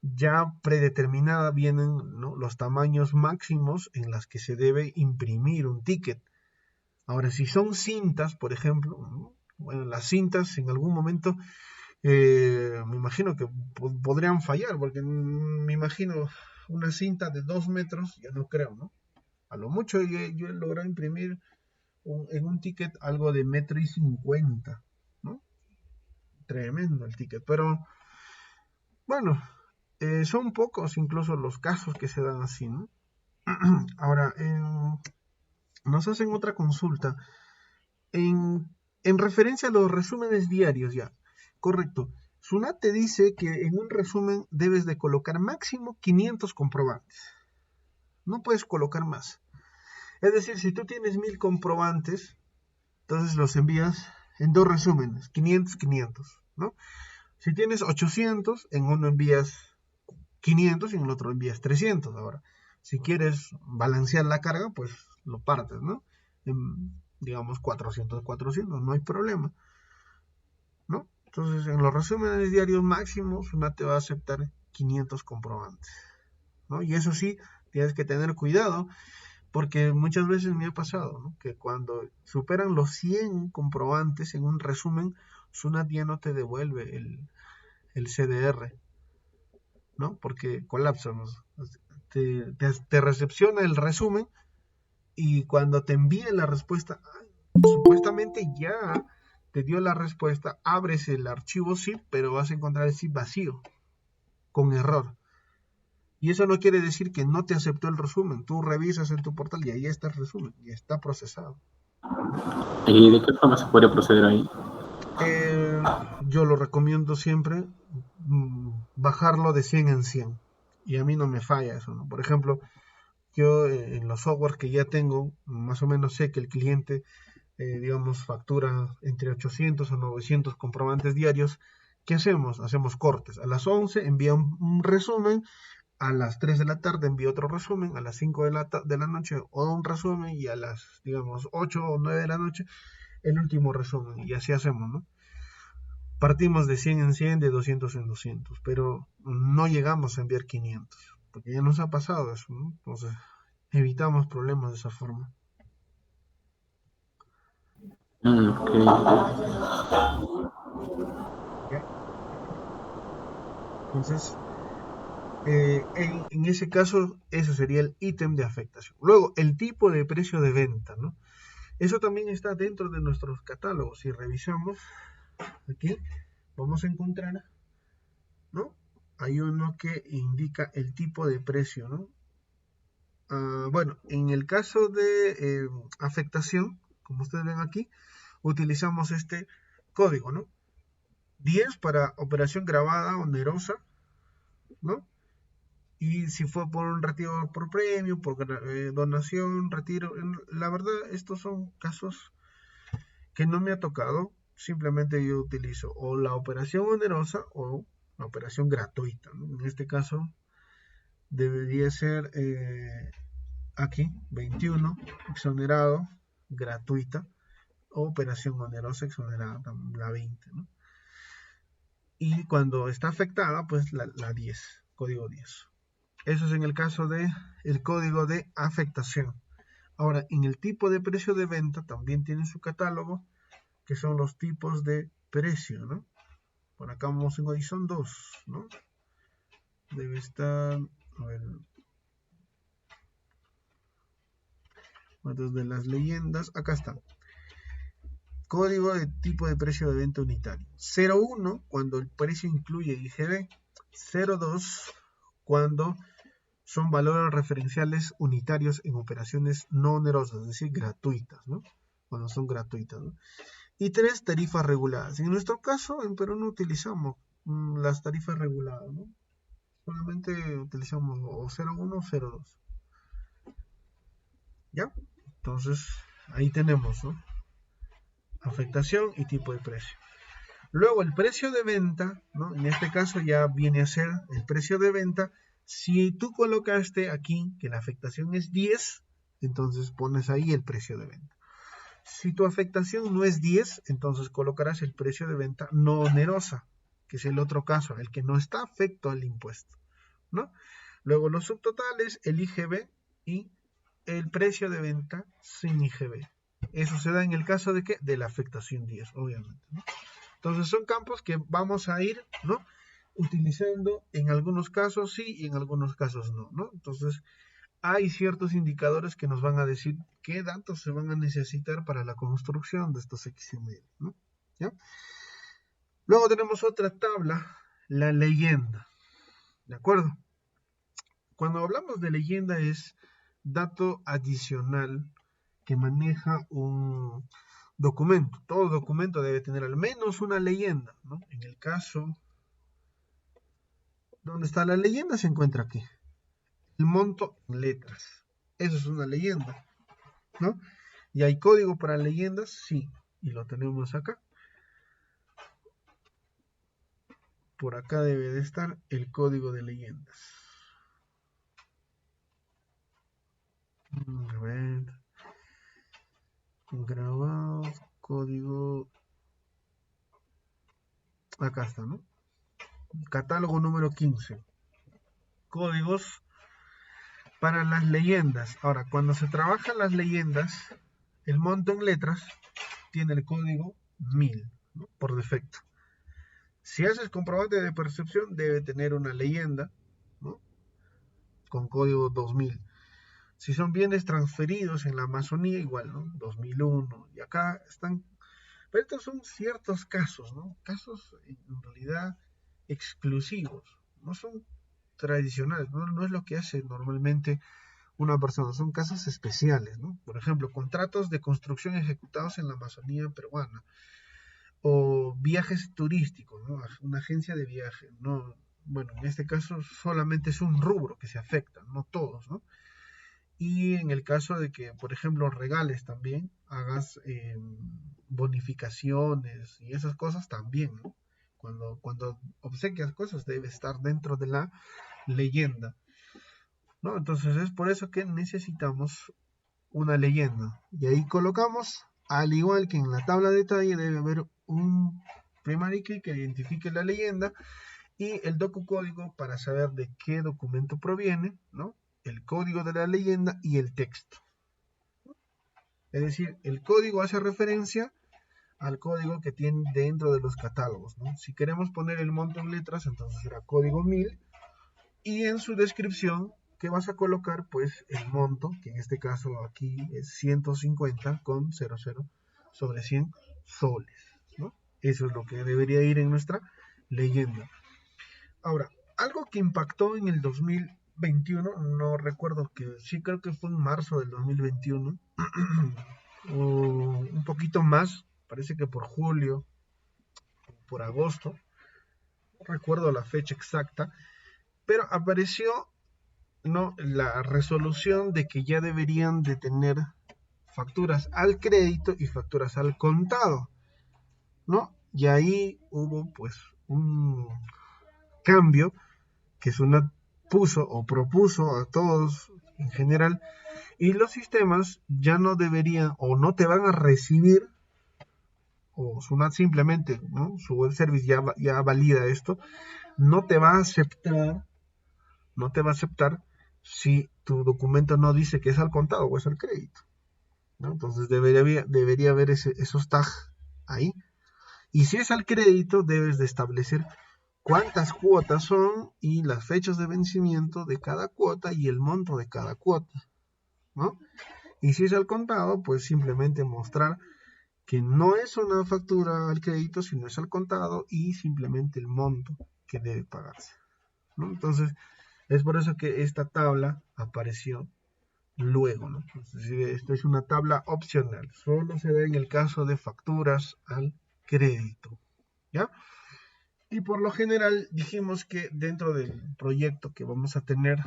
ya predeterminada vienen, ¿no?, los tamaños máximos en las que se debe imprimir un ticket. Ahora, si son cintas, por ejemplo, ¿no? Bueno, las cintas en algún momento me imagino que podrían fallar, porque me imagino una cinta de 2 metros, ya no creo, ¿no? A lo mucho yo he logrado imprimir en un ticket algo de 1,50 m, ¿no? Tremendo el ticket, pero bueno, son pocos incluso los casos que se dan así, ¿no? Ahora, nos hacen otra consulta en referencia a los resúmenes diarios, ya, correcto. Sunat te dice que en un resumen debes de colocar máximo 500 comprobantes. No puedes colocar más. Es decir, si tú tienes 1000 comprobantes, entonces los envías en 2 resúmenes, 500, 500, ¿no? Si tienes 800, en uno envías 500 y en el otro envías 300. Ahora, si quieres balancear la carga, pues lo partes, ¿no? Digamos 400, 400, no hay problema, ¿no? Entonces, en los resúmenes diarios máximos, una te va a aceptar 500 comprobantes, ¿no? Y eso sí, tienes que tener cuidado, porque muchas veces me ha pasado, ¿no?, que cuando superan los 100 comprobantes en un resumen, Sunat ya no te devuelve el CDR, ¿no? Porque colapsa, ¿no? Te recepciona el resumen y cuando te envíe la respuesta, supuestamente ya te dio la respuesta, abres el archivo zip, pero vas a encontrar el zip vacío, con error. Y eso no quiere decir que no te aceptó el resumen. Tú revisas en tu portal y ahí está el resumen, y está procesado. ¿Y de qué forma se puede proceder ahí? Yo lo recomiendo siempre, bajarlo de 100 en 100. Y a mí no me falla eso, ¿no? Por ejemplo, yo en los softwares que ya tengo, más o menos sé que el cliente, digamos, factura entre 800 o 900 comprobantes diarios. ¿Qué hacemos? Hacemos cortes. A las 11 envía un resumen, a las 3 de la tarde envía otro resumen, a las 5 de la noche un resumen, y a las, digamos, 8 o 9 de la noche el último resumen. Y así hacemos, ¿no? Partimos de 100 en 100, de 200 en 200, pero no llegamos a enviar 500, porque ya nos ha pasado eso, ¿no? Entonces, evitamos problemas de esa forma. Okay. ¿Ya? Entonces, en ese caso, eso sería el ítem de afectación. Luego, el tipo de precio de venta, ¿no? Eso también está dentro de nuestros catálogos. Si revisamos aquí, vamos a encontrar, ¿no? Hay uno que indica el tipo de precio, ¿no? Bueno, en el caso de afectación, como ustedes ven aquí, utilizamos este código, ¿no? 10 para operación grabada onerosa, ¿no? Y si fue por un retiro por premio, por donación, retiro, la verdad, estos son casos que no me ha tocado. Simplemente yo utilizo o la operación onerosa o la operación gratuita, ¿no? En este caso, debería ser aquí 21, exonerado, gratuita, o operación onerosa exonerada, la 20, ¿no? Y cuando está afectada, pues la 10, código 10. Eso es en el caso de el código de afectación. Ahora, en el tipo de precio de venta también tiene su catálogo, que son los tipos de precio, ¿no? Por acá vamos a ver, son dos, ¿no? Debe estar, a ver, otros de las leyendas, acá están. Código de tipo de precio de venta unitario. 01 cuando el precio incluye IGB. 02 cuando son valores referenciales unitarios en operaciones no onerosas, es decir, gratuitas, ¿no? Cuando son gratuitas, ¿no? Y 3, tarifas reguladas. En nuestro caso, en Perú no utilizamos las tarifas reguladas, ¿no? Solamente utilizamos o 01 o 02. ¿Ya? Entonces, ahí tenemos, ¿no? Afectación y tipo de precio. Luego, el precio de venta, ¿no? En este caso ya viene a ser el precio de venta. Si tú colocaste aquí que la afectación es 10, entonces pones ahí el precio de venta. Si tu afectación no es 10, entonces colocarás el precio de venta no onerosa, que es el otro caso, el que no está afecto al impuesto, ¿no? Luego los subtotales, el IGB y el precio de venta sin IGB. Eso se da en el caso de que de la afectación 10, obviamente, ¿no? Entonces son campos que vamos a ir, ¿no?, utilizando en algunos casos sí y en algunos casos no, ¿no? Entonces hay ciertos indicadores que nos van a decir qué datos se van a necesitar para la construcción de estos XML, ¿no? ¿Ya? Luego tenemos otra tabla, la leyenda, ¿de acuerdo? Cuando hablamos de leyenda es dato adicional que maneja un documento. Todo documento debe tener al menos una leyenda, ¿no? En el caso donde está la leyenda se encuentra aquí. El monto en letras. Eso es una leyenda, ¿no? ¿Y hay código para leyendas? Sí, y lo tenemos acá. Por acá debe de estar el código de leyendas. A ver. Grabado, código. Acá está, ¿no? Catálogo número 15. Códigos para las leyendas. Ahora, cuando se trabajan las leyendas, el monto en letras tiene el código 1000, ¿no?, por defecto. Si haces comprobante de percepción, debe tener una leyenda, ¿no?, con código 2000. Si son bienes transferidos en la Amazonía, igual, ¿no? 2001. Y acá están. Pero estos son ciertos casos, ¿no? Casos en realidad exclusivos. No son tradicionales, no es lo que hace normalmente una persona. Son casos especiales, ¿no? Por ejemplo, contratos de construcción ejecutados en la Amazonía peruana. O viajes turísticos, ¿no? Una agencia de viaje, ¿no? Bueno, en este caso solamente es un rubro que se afecta, no todos, ¿no? Y en el caso de que, por ejemplo, regales también, hagas bonificaciones y esas cosas también, ¿no? Cuando obsequias cosas debe estar dentro de la leyenda, ¿no? Entonces es por eso que necesitamos una leyenda. Y ahí colocamos, al igual que en la tabla de detalle, debe haber un primary key que identifique la leyenda y el docucódigo para saber de qué documento proviene, ¿no?, el código de la leyenda y el texto. Es decir, el código hace referencia al código que tiene dentro de los catálogos, ¿no? Si queremos poner el monto en letras, entonces será código 1000 y en su descripción que vas a colocar pues el monto, que en este caso aquí es 150 con 00 sobre 100 soles, ¿no? Eso es lo que debería ir en nuestra leyenda. Ahora, algo que impactó en el 2021, no recuerdo, que sí creo que fue en marzo del 2021, o un poquito más, parece que por julio, por agosto, no recuerdo la fecha exacta, pero apareció, ¿no?, la resolución de que ya deberían de tener facturas al crédito y facturas al contado, ¿no? Y ahí hubo pues un cambio que es una puso o propuso a todos en general, y los sistemas ya no deberían o no te van a recibir, o SUNAT simplemente, ¿no? Su web service ya valida esto, no te va a aceptar, no te va a aceptar si tu documento no dice que es al contado o es al crédito, ¿no? Entonces debería haber esos tags ahí. Y si es al crédito, debes de establecer cuántas cuotas son y las fechas de vencimiento de cada cuota y el monto de cada cuota, ¿no? Y si es al contado, pues simplemente mostrar que no es una factura al crédito, sino es al contado y simplemente el monto que debe pagarse, ¿no? Entonces, es por eso que esta tabla apareció luego, ¿no? Entonces, esto es una tabla opcional, solo se da en el caso de facturas al crédito, ¿ya? Y por lo general dijimos que dentro del proyecto que vamos a tener,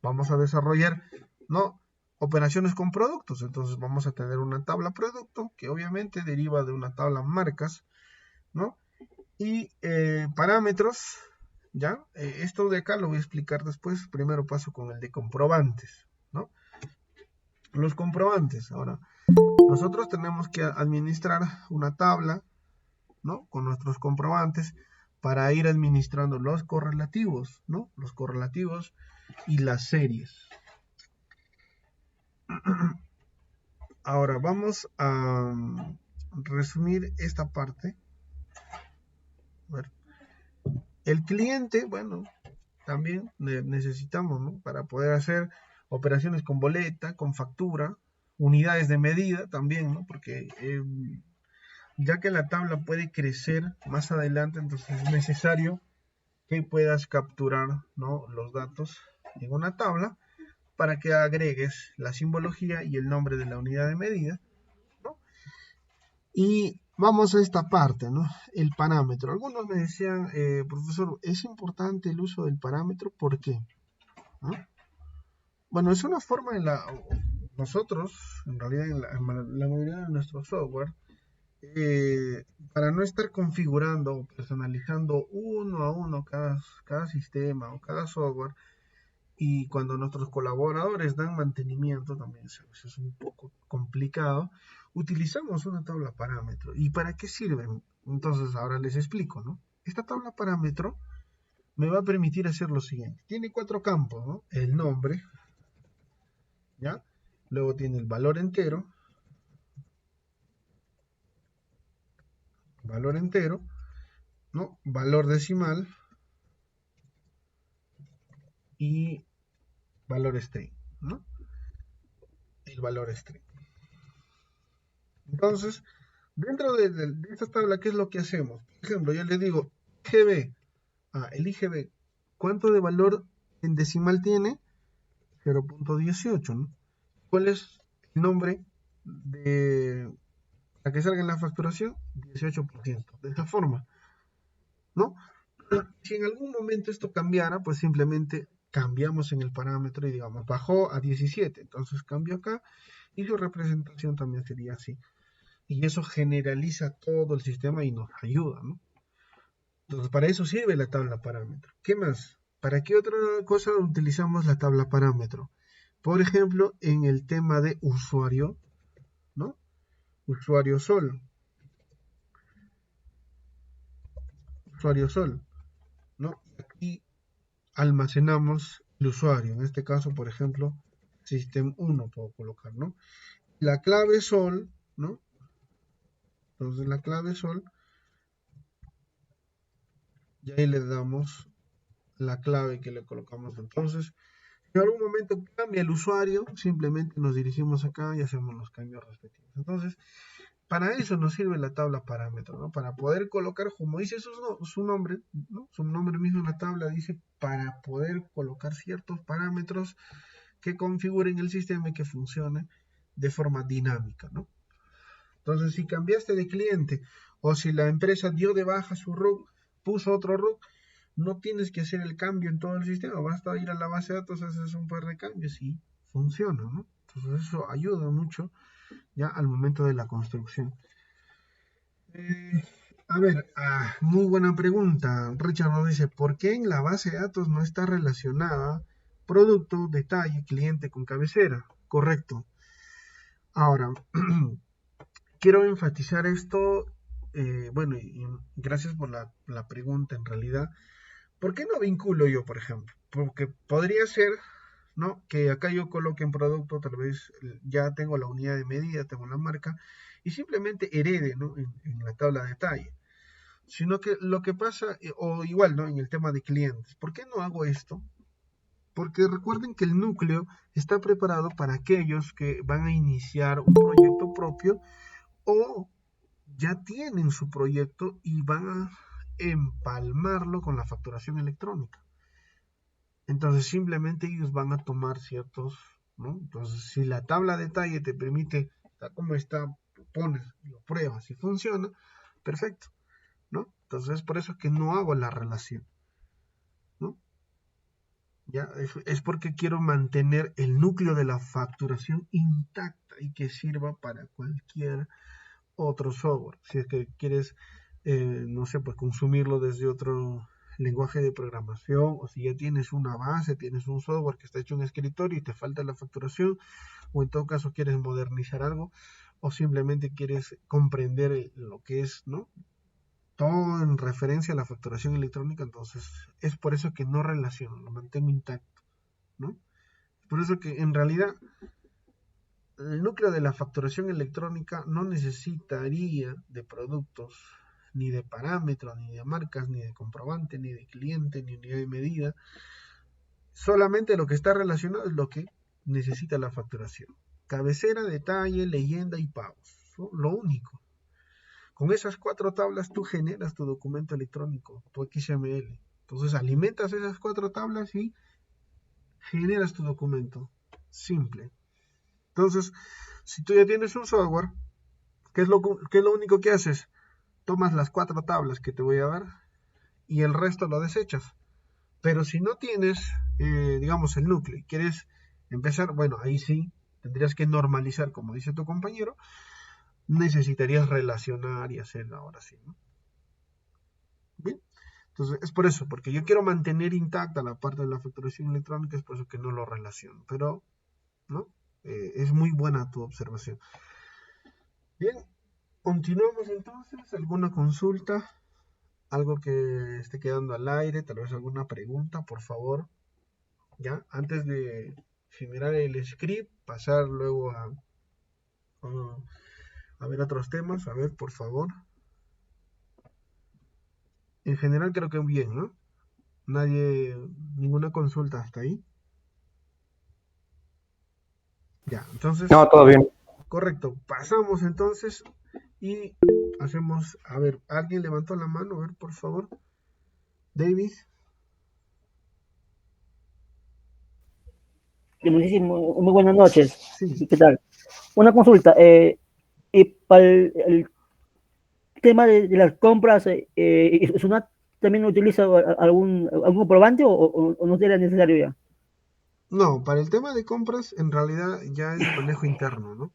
vamos a desarrollar, ¿no? Operaciones con productos. Entonces vamos a tener una tabla producto que obviamente deriva de una tabla marcas, ¿no? Y parámetros, ¿ya? Esto de acá lo voy a explicar después. Primero paso con el de comprobantes, ¿no? Los comprobantes. Ahora, nosotros tenemos que administrar una tabla, ¿no? Con nuestros comprobantes para ir administrando los correlativos, ¿no? Los correlativos y las series. Ahora vamos a resumir esta parte. A ver. El cliente, bueno, también necesitamos, ¿no? Para poder hacer operaciones con boleta, con factura, unidades de medida también, ¿no? Porque ya que la tabla puede crecer más adelante, entonces es necesario que puedas capturar, ¿no? Los datos en una tabla para que agregues la simbología y el nombre de la unidad de medida, ¿no? Y vamos a esta parte, ¿no? El parámetro. Algunos me decían, profesor, ¿es importante el uso del parámetro? ¿Por qué? ¿No? Bueno, es una forma en la... Nosotros, en realidad, en la mayoría de nuestro software, para no estar configurando o personalizando uno a uno cada sistema o cada software, y cuando nuestros colaboradores dan mantenimiento, también es un poco complicado, utilizamos una tabla parámetro. ¿Y para qué sirven? Entonces ahora les explico, ¿no? Esta tabla parámetro me va a permitir hacer lo siguiente. Tiene 4 campos, ¿no? El nombre, ¿ya? Luego tiene el valor entero, ¿no? Valor decimal y valor string, ¿no? El valor string. Entonces, dentro de esta tabla, ¿qué es lo que hacemos? Por ejemplo, yo le digo IGB, el IGB, ¿cuánto de valor en decimal tiene? 0.18, ¿no? ¿Cuál es el nombre de la que salga en la facturación? 18%. De esta forma, ¿no? Si en algún momento esto cambiara, pues simplemente cambiamos en el parámetro y digamos, bajó a 17, entonces cambio acá y su representación también sería así. Y eso generaliza todo el sistema y nos ayuda, ¿no? Entonces, para eso sirve la tabla parámetro. ¿Qué más? ¿Para qué otra cosa utilizamos la tabla parámetro? Por ejemplo, en el tema de usuario, ¿no? Usuario sol. Usuario sol, ¿no? Aquí almacenamos el usuario. En este caso, por ejemplo, System 1 puedo colocar, ¿no? La clave sol, ¿no? Entonces, la clave sol, y ahí le damos la clave que le colocamos. Entonces, si en algún momento cambia el usuario, simplemente nos dirigimos acá y hacemos los cambios respectivos. Entonces, para eso nos sirve la tabla parámetro, ¿no? Para poder colocar, como dice su nombre, ¿no? Su nombre mismo en la tabla dice para poder colocar ciertos parámetros que configuren el sistema y que funcione de forma dinámica, ¿no? Entonces, si cambiaste de cliente o si la empresa dio de baja su RUC, puso otro RUC, no tienes que hacer el cambio en todo el sistema, basta ir a la base de datos, haces un par de cambios y funciona, ¿no? Entonces eso ayuda mucho ya al momento de la construcción. A ver, muy buena pregunta. Richard nos dice, ¿por qué en la base de datos no está relacionada producto, detalle, cliente con cabecera? Correcto. Ahora, quiero enfatizar esto, bueno, y gracias por la pregunta en realidad. ¿Por qué no vinculo yo, por ejemplo? Porque podría ser, ¿no? Que acá yo coloque en producto, tal vez ya tengo la unidad de medida, tengo la marca, y simplemente herede, ¿no? En la tabla de detalle. Sino que lo que pasa, o igual, ¿no? En el tema de clientes, ¿por qué no hago esto? Porque recuerden que el núcleo está preparado para aquellos que van a iniciar un proyecto propio o ya tienen su proyecto y van a empalmarlo con la facturación electrónica. Entonces simplemente ellos van a tomar ciertos, ¿no? Entonces si la tabla de detalle te permite, tal como está, lo pones, lo pruebas y funciona, perfecto, ¿no? Entonces es por eso que no hago la relación, ¿no? Ya, es porque quiero mantener el núcleo de la facturación intacta y que sirva para cualquier otro software. Si es que quieres, no sé, pues consumirlo desde otro lenguaje de programación, o si ya tienes una base, tienes un software que está hecho en escritorio y te falta la facturación, o en todo caso quieres modernizar algo, o simplemente quieres comprender lo que es, ¿no? Todo en referencia a la facturación electrónica, entonces es por eso que no relaciono, lo mantengo intacto, ¿no? Por eso que en realidad el núcleo de la facturación electrónica no necesitaría de productos, ni de parámetros, ni de marcas, ni de comprobante, ni de cliente, ni unidad de medida. Solamente lo que está relacionado es lo que necesita la facturación. Cabecera, detalle, leyenda y pagos. Lo único. Con esas 4 tablas tú generas tu documento electrónico, tu XML. Entonces alimentas esas 4 tablas y generas tu documento. Simple. Entonces, si tú ya tienes un software, qué es lo único que haces? Tomas las 4 tablas que te voy a dar y el resto lo desechas. Pero si no tienes, digamos, el núcleo y quieres empezar, bueno, ahí sí tendrías que normalizar, como dice tu compañero, necesitarías relacionar y hacer ahora sí, ¿no? Bien, entonces es por eso, porque yo quiero mantener intacta la parte de la facturación electrónica, es por eso que no lo relaciono, pero, ¿no? Es muy buena tu observación. Bien, continuamos entonces. ¿Alguna consulta? ¿Algo que esté quedando al aire? Tal vez alguna pregunta, por favor. ¿Ya? Antes de generar el script, pasar luego a ver otros temas. A ver, por favor. En general creo que bien, ¿no? Nadie, ninguna consulta hasta ahí. Ya, entonces, No, todo bien. correcto. Pasamos entonces y hacemos, a ver, ¿alguien levantó la mano? A ver, por favor. David. Muy buenas noches. Sí. ¿Qué tal? Una consulta. Y para el tema de las compras, ¿Sunat también utiliza algún comprobante o no sería necesario ya? No, para el tema de compras, en realidad ya es manejo interno, ¿no?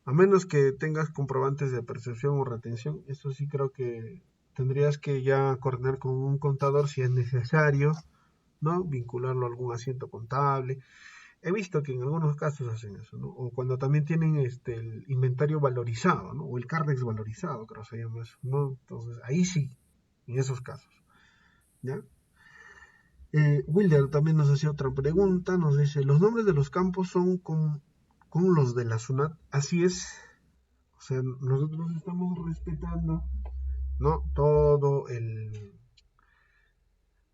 A menos que tengas comprobantes de percepción o retención, eso sí creo que tendrías que ya coordinar con un contador si es necesario, ¿no? Vincularlo a algún asiento contable. He visto que en algunos casos hacen eso, ¿no? O cuando también tienen el inventario valorizado, ¿no? O el Cardex valorizado, creo que se llama eso, ¿no? Entonces, ahí sí, en esos casos, ¿ya? Wilder también nos hacía otra pregunta, nos dice, ¿los nombres de los campos son con los de la SUNAT? Así es, o sea, nosotros estamos respetando, ¿no?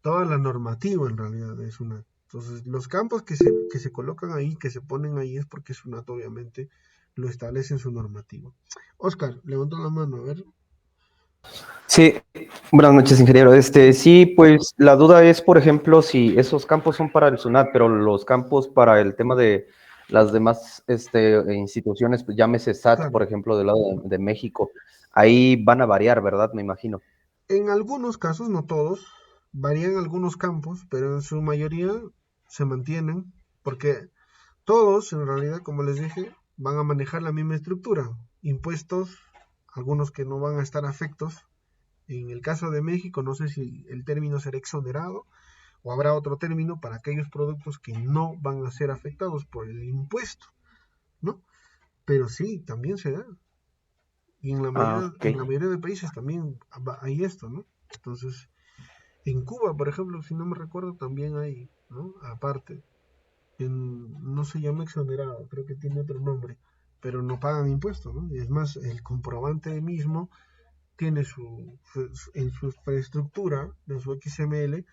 Toda la normativa en realidad de SUNAT. Entonces, los campos que se colocan ahí, que se ponen ahí, es porque SUNAT obviamente lo establece en su normativa. Oscar, levantó la mano, a ver. Sí, buenas noches, ingeniero. Sí, pues la duda es, por ejemplo, si esos campos son para el SUNAT, pero los campos para el tema de las demás instituciones, pues, llámese SAT, Claro, por ejemplo, del lado de México, ahí van a variar, ¿verdad? Me imagino. en algunos casos, no todos, varían algunos campos, pero en su mayoría se mantienen, porque todos, en realidad, como les dije, van a manejar la misma estructura. Impuestos algunos que no van a estar afectos. En el caso de México, no sé si el término será exonerado o habrá otro término para aquellos productos que no van a ser afectados por el impuesto, ¿no? Pero sí, también se da. Y en la Ok. mayoría de países también hay esto, ¿no? Entonces, en Cuba, por ejemplo, si no me recuerdo, también hay, ¿no? Aparte, no se llama exonerado, creo que tiene otro nombre, pero no pagan impuestos, ¿no? Y es más, el comprobante mismo tiene en su infraestructura, de su XML,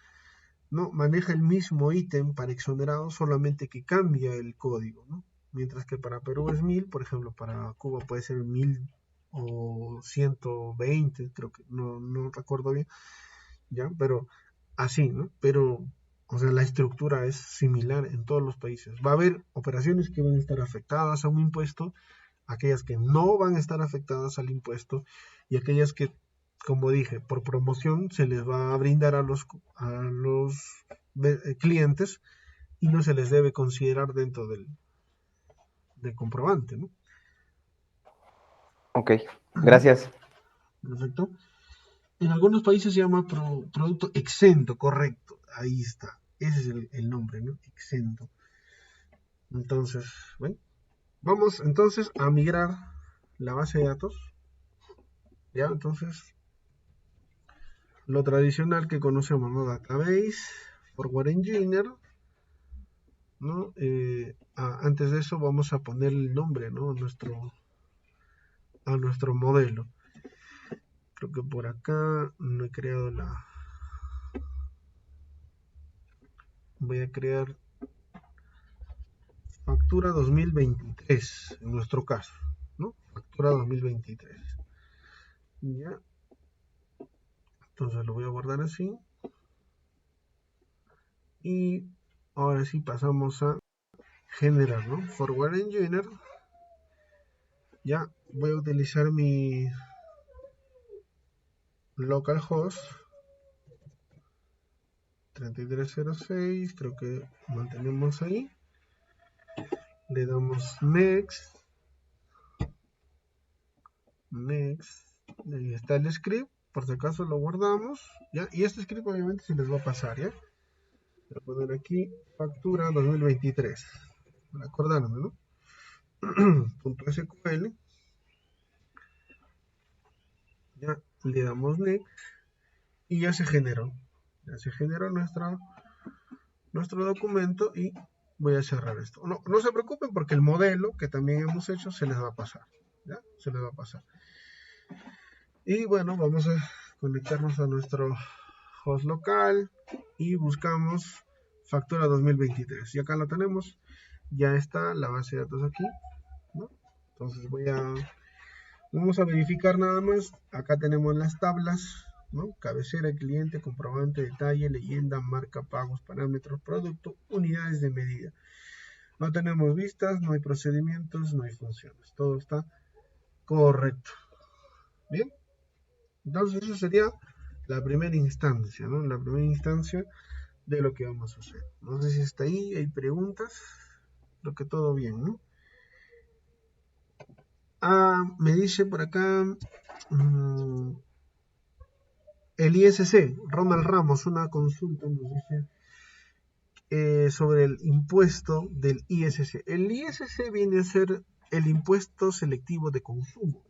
¿no? Maneja el mismo ítem para exonerado, solamente que cambia el código, ¿no? Mientras que para Perú es 1000, por ejemplo, para Cuba puede ser 1000 o 120, creo que no recuerdo bien, ¿ya? Pero así, ¿no? Pero, o sea, la estructura es similar en todos los países. Va a haber operaciones que van a estar afectadas a un impuesto, aquellas que no van a estar afectadas al impuesto y aquellas que, como dije, por promoción se les va a brindar a los clientes y no se les debe considerar dentro del comprobante, ¿no? Ok, gracias. Perfecto. En algunos países se llama producto exento, correcto. Ahí está. Ese es el nombre, ¿no? Exento. Entonces, bueno, vamos entonces a migrar la base de datos. Ya, entonces, lo tradicional que conocemos, ¿no? Database, Forward Engineer, ¿no? Antes de eso vamos a poner el nombre, ¿no? A nuestro modelo. Creo que por acá no he creado voy a crear factura 2023, en nuestro caso, ¿no? Factura 2023. Ya, entonces lo voy a guardar así. Y ahora sí pasamos a generar, ¿no? Forward Engineer. Ya voy a utilizar mi localhost 3306, creo que mantenemos ahí. Le damos next. Ahí está el script, por si acaso lo guardamos, ¿ya? Y este script obviamente se les va a pasar, ¿ya? Voy a poner aquí factura 2023, para acordarme, ¿no? .sql, ya le damos next y ya se generó. Ya se generó nuestro documento y voy a cerrar esto. No se preocupen porque el modelo que también hemos hecho se les va a pasar, ¿ya? Se les va a pasar. Y bueno, vamos a conectarnos a nuestro host local y buscamos factura 2023. Y acá la tenemos. Ya está la base de datos aquí, ¿no? Entonces vamos a verificar nada más. Acá tenemos las tablas, ¿no? Cabecera, cliente, comprobante, detalle, leyenda, marca, pagos, parámetros, producto, unidades de medida. No tenemos vistas, no hay procedimientos, no hay funciones. Todo está correcto. Bien. Entonces eso sería la primera instancia, ¿no? La primera instancia de lo que vamos a hacer. No sé si está ahí, hay preguntas. Creo que todo bien, ¿no? Me dice por acá el ISC, Ronald Ramos, una consulta nos dice sobre el impuesto del ISC. El ISC viene a ser el impuesto selectivo de consumo.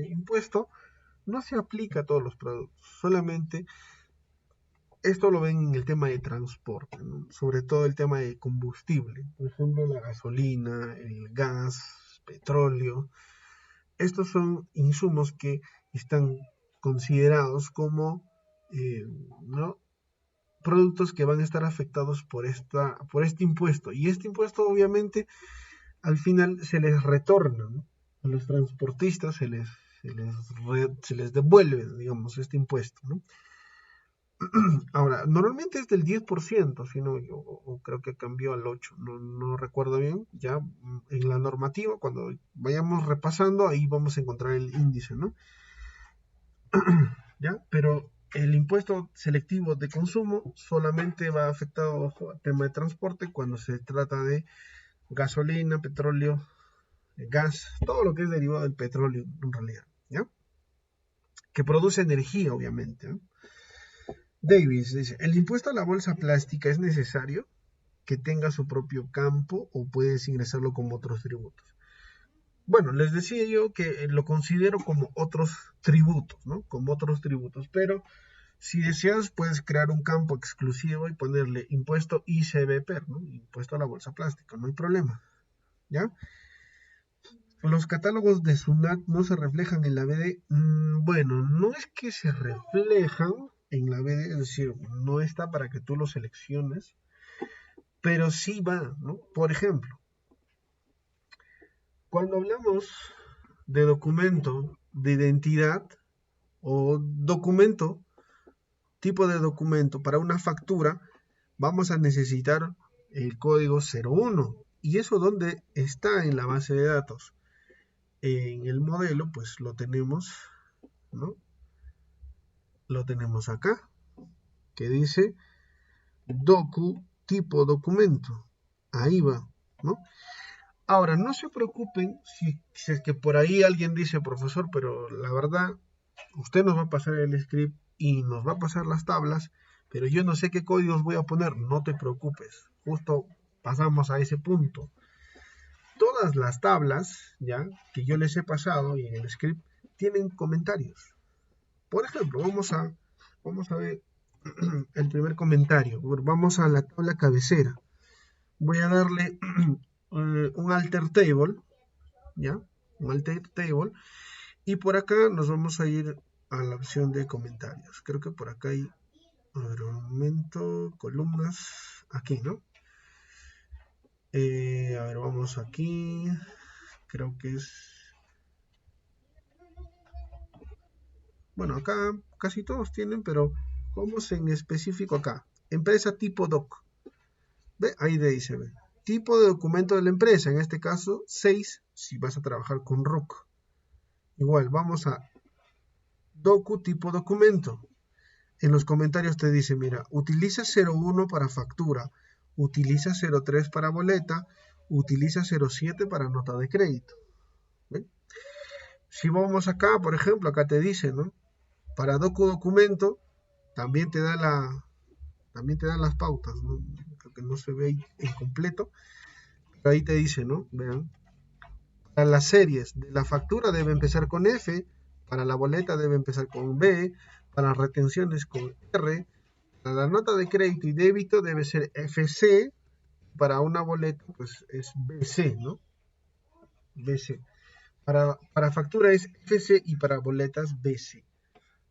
Impuesto no se aplica a todos los productos, solamente esto lo ven en el tema de transporte, ¿no? Sobre todo el tema de combustible, por ejemplo la gasolina, el gas, petróleo. Estos son insumos que están considerados como ¿no? productos que van a estar afectados por este impuesto. Y este impuesto obviamente al final se les retorna, ¿no? A los transportistas se les devuelve, digamos, este impuesto, ¿no? Ahora, normalmente es del 10%, sino o creo que cambió al 8%, no recuerdo bien. Ya en la normativa, cuando vayamos repasando, ahí vamos a encontrar el índice, ¿no? ¿Ya? Pero el impuesto selectivo de consumo solamente va afectado al tema de transporte cuando se trata de gasolina, petróleo, el gas, todo lo que es derivado del petróleo en realidad, ¿ya? Que produce energía, obviamente, ¿no? Davis dice, ¿el impuesto a la bolsa plástica es necesario que tenga su propio campo o puedes ingresarlo como otros tributos? Bueno, les decía yo que lo considero como otros tributos, ¿no? Como otros tributos, pero si deseas puedes crear un campo exclusivo y ponerle impuesto ICBP, ¿no? Impuesto a la bolsa plástica, no hay problema, ¿ya? Los catálogos de SUNAT no se reflejan en la BD. Bueno, no es que se reflejan en la BD, es decir, no está para que tú lo selecciones, pero sí va, ¿no? Por ejemplo, cuando hablamos de documento de identidad o documento, tipo de documento para una factura, vamos a necesitar el código 01. ¿Y eso dónde está en la base de datos? En el modelo, pues lo tenemos, ¿no? Lo tenemos acá, que dice docu tipo documento. Ahí va, ¿no? Ahora, no se preocupen si es que por ahí alguien dice, profesor, pero la verdad, usted nos va a pasar el script y nos va a pasar las tablas, pero yo no sé qué códigos voy a poner. No te preocupes, justo pasamos a ese punto. Todas las tablas, ya, que yo les he pasado y en el script, tienen comentarios. Por ejemplo, vamos a ver el primer comentario. Vamos a la tabla cabecera. Voy a darle un alter table, ¿ya? Un alter table. Y por acá nos vamos a ir a la opción de comentarios. Creo que por acá hay, a ver, un momento, columnas, aquí, ¿no? A ver, vamos aquí. Creo que es... Bueno, acá casi todos tienen, pero vamos en específico acá. Empresa tipo doc. ¿Ve? Ahí de ahí se ve. Tipo de documento de la empresa, en este caso 6, si vas a trabajar con RUC. Igual, vamos a docu tipo documento. En los comentarios te dice, mira, utiliza 01 para factura, utiliza 03 para boleta, utiliza 07 para nota de crédito. ¿Ven? Si vamos acá, por ejemplo, acá te dice, ¿no? Para docu documento, también te da las pautas, ¿no? Creo que no se ve ahí en completo, pero ahí te dice, ¿no? Vean. Para las series de la factura debe empezar con F, para la boleta debe empezar con B, para las retenciones con R, para la nota de crédito y débito debe ser FC, para una boleta pues es BC, ¿no? BC. Para factura es FC y para boletas BC,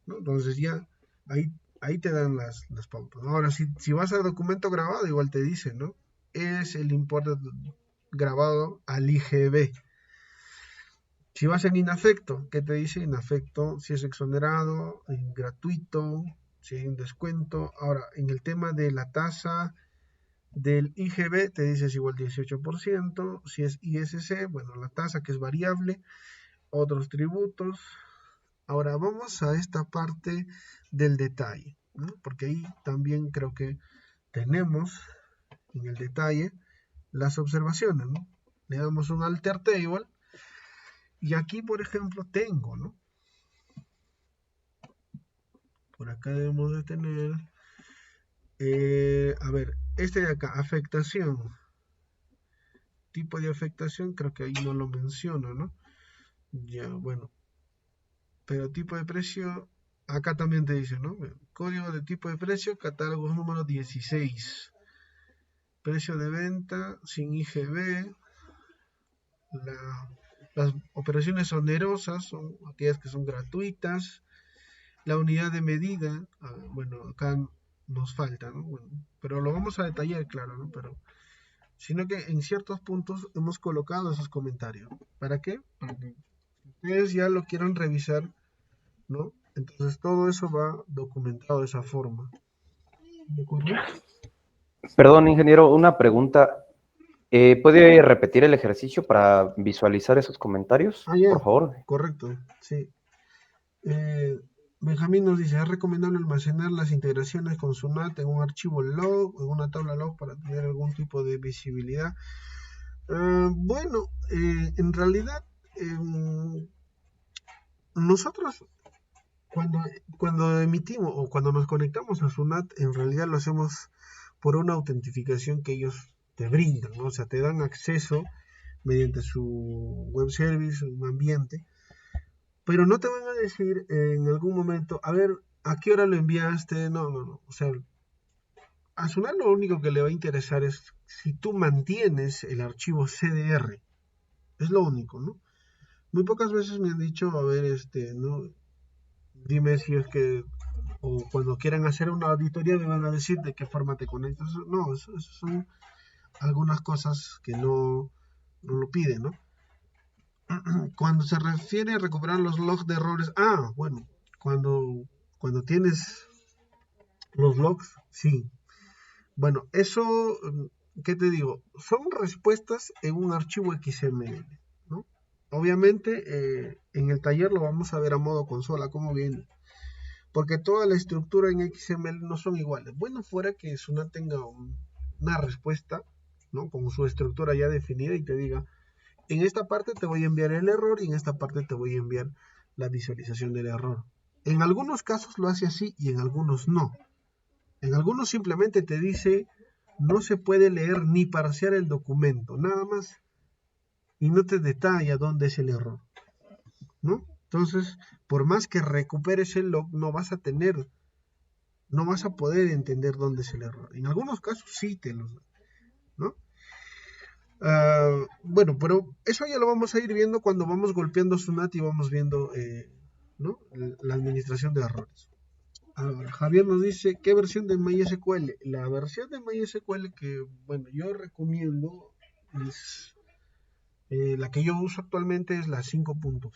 ¿no? Entonces ya ahí te dan las pautas. Ahora, si vas a documento grabado, igual te dice, ¿no? Es el importe grabado al IGB. Si vas en inafecto, ¿qué te dice inafecto? Si es exonerado, gratuito, si hay un descuento. Ahora, en el tema de la tasa del IGB, te dice es igual 18%. Si es ISC, bueno, la tasa que es variable, otros tributos. Ahora, vamos a esta parte del detalle, ¿no? Porque ahí también creo que tenemos en el detalle las observaciones, ¿no? Le damos un alter table. Y aquí, por ejemplo, tengo, ¿no? Por acá debemos de tener, a ver, este de acá, afectación. Tipo de afectación, creo que ahí no lo menciono, ¿no? Ya, bueno. Pero tipo de precio, acá también te dice, ¿no? Código de tipo de precio, catálogo número 16. Precio de venta, sin IGB. Las operaciones onerosas son aquellas que son gratuitas. La unidad de medida, bueno, acá nos falta, ¿no? Bueno, pero lo vamos a detallar, claro, ¿no? Pero, sino que en ciertos puntos hemos colocado esos comentarios. ¿Para qué? Para que ustedes ya lo quieran revisar, ¿no? Entonces todo eso va documentado de esa forma. ¿De acuerdo? Perdón, ingeniero, una pregunta. ¿Puede repetir el ejercicio para visualizar esos comentarios, Ya, por favor? correcto, sí. Benjamín nos dice, es recomendable almacenar las integraciones con SUNAT en un archivo log, en una tabla log para tener algún tipo de visibilidad. Bueno, en realidad, nosotros cuando, cuando emitimos o cuando nos conectamos a Sunat, en realidad lo hacemos por una autentificación que ellos te brindan, ¿no? O sea, te dan acceso mediante su web service, un ambiente, pero no te van a decir en algún momento, a ver, ¿a qué hora lo enviaste? No, no, no. O sea, a Sunat lo único que le va a interesar es si tú mantienes el archivo CDR. Es lo único, ¿no? Muy pocas veces me han dicho, a ver, ¿no? Dime si es que, o cuando quieran hacer una auditoría me van a decir de qué forma te conectas. No, eso son algunas cosas que no lo piden, ¿no? Cuando se refiere a recuperar los logs de errores, bueno, cuando tienes los logs, sí. Bueno, eso, ¿qué te digo? Son respuestas en un archivo XML, ¿no? Obviamente, en el taller lo vamos a ver a modo consola, cómo viene. Porque toda la estructura en XML no son iguales. Bueno, fuera que Suna tenga una respuesta, ¿no? Con su estructura ya definida y te diga, en esta parte te voy a enviar el error y en esta parte te voy a enviar la visualización del error. En algunos casos lo hace así y en algunos no. En algunos simplemente te dice, no se puede leer ni parsear el documento, nada más. Y no te detalla dónde es el error, ¿no? Entonces, por más que recuperes el log, no vas a poder entender dónde es el error. En algunos casos sí te los da, ¿no? Bueno, pero eso ya lo vamos a ir viendo cuando vamos golpeando Sunat y vamos viendo, ¿no? La administración de errores. Ahora, Javier nos dice, ¿qué versión de MySQL? La versión de MySQL que, bueno, yo recomiendo es, la que yo uso actualmente es la 5.6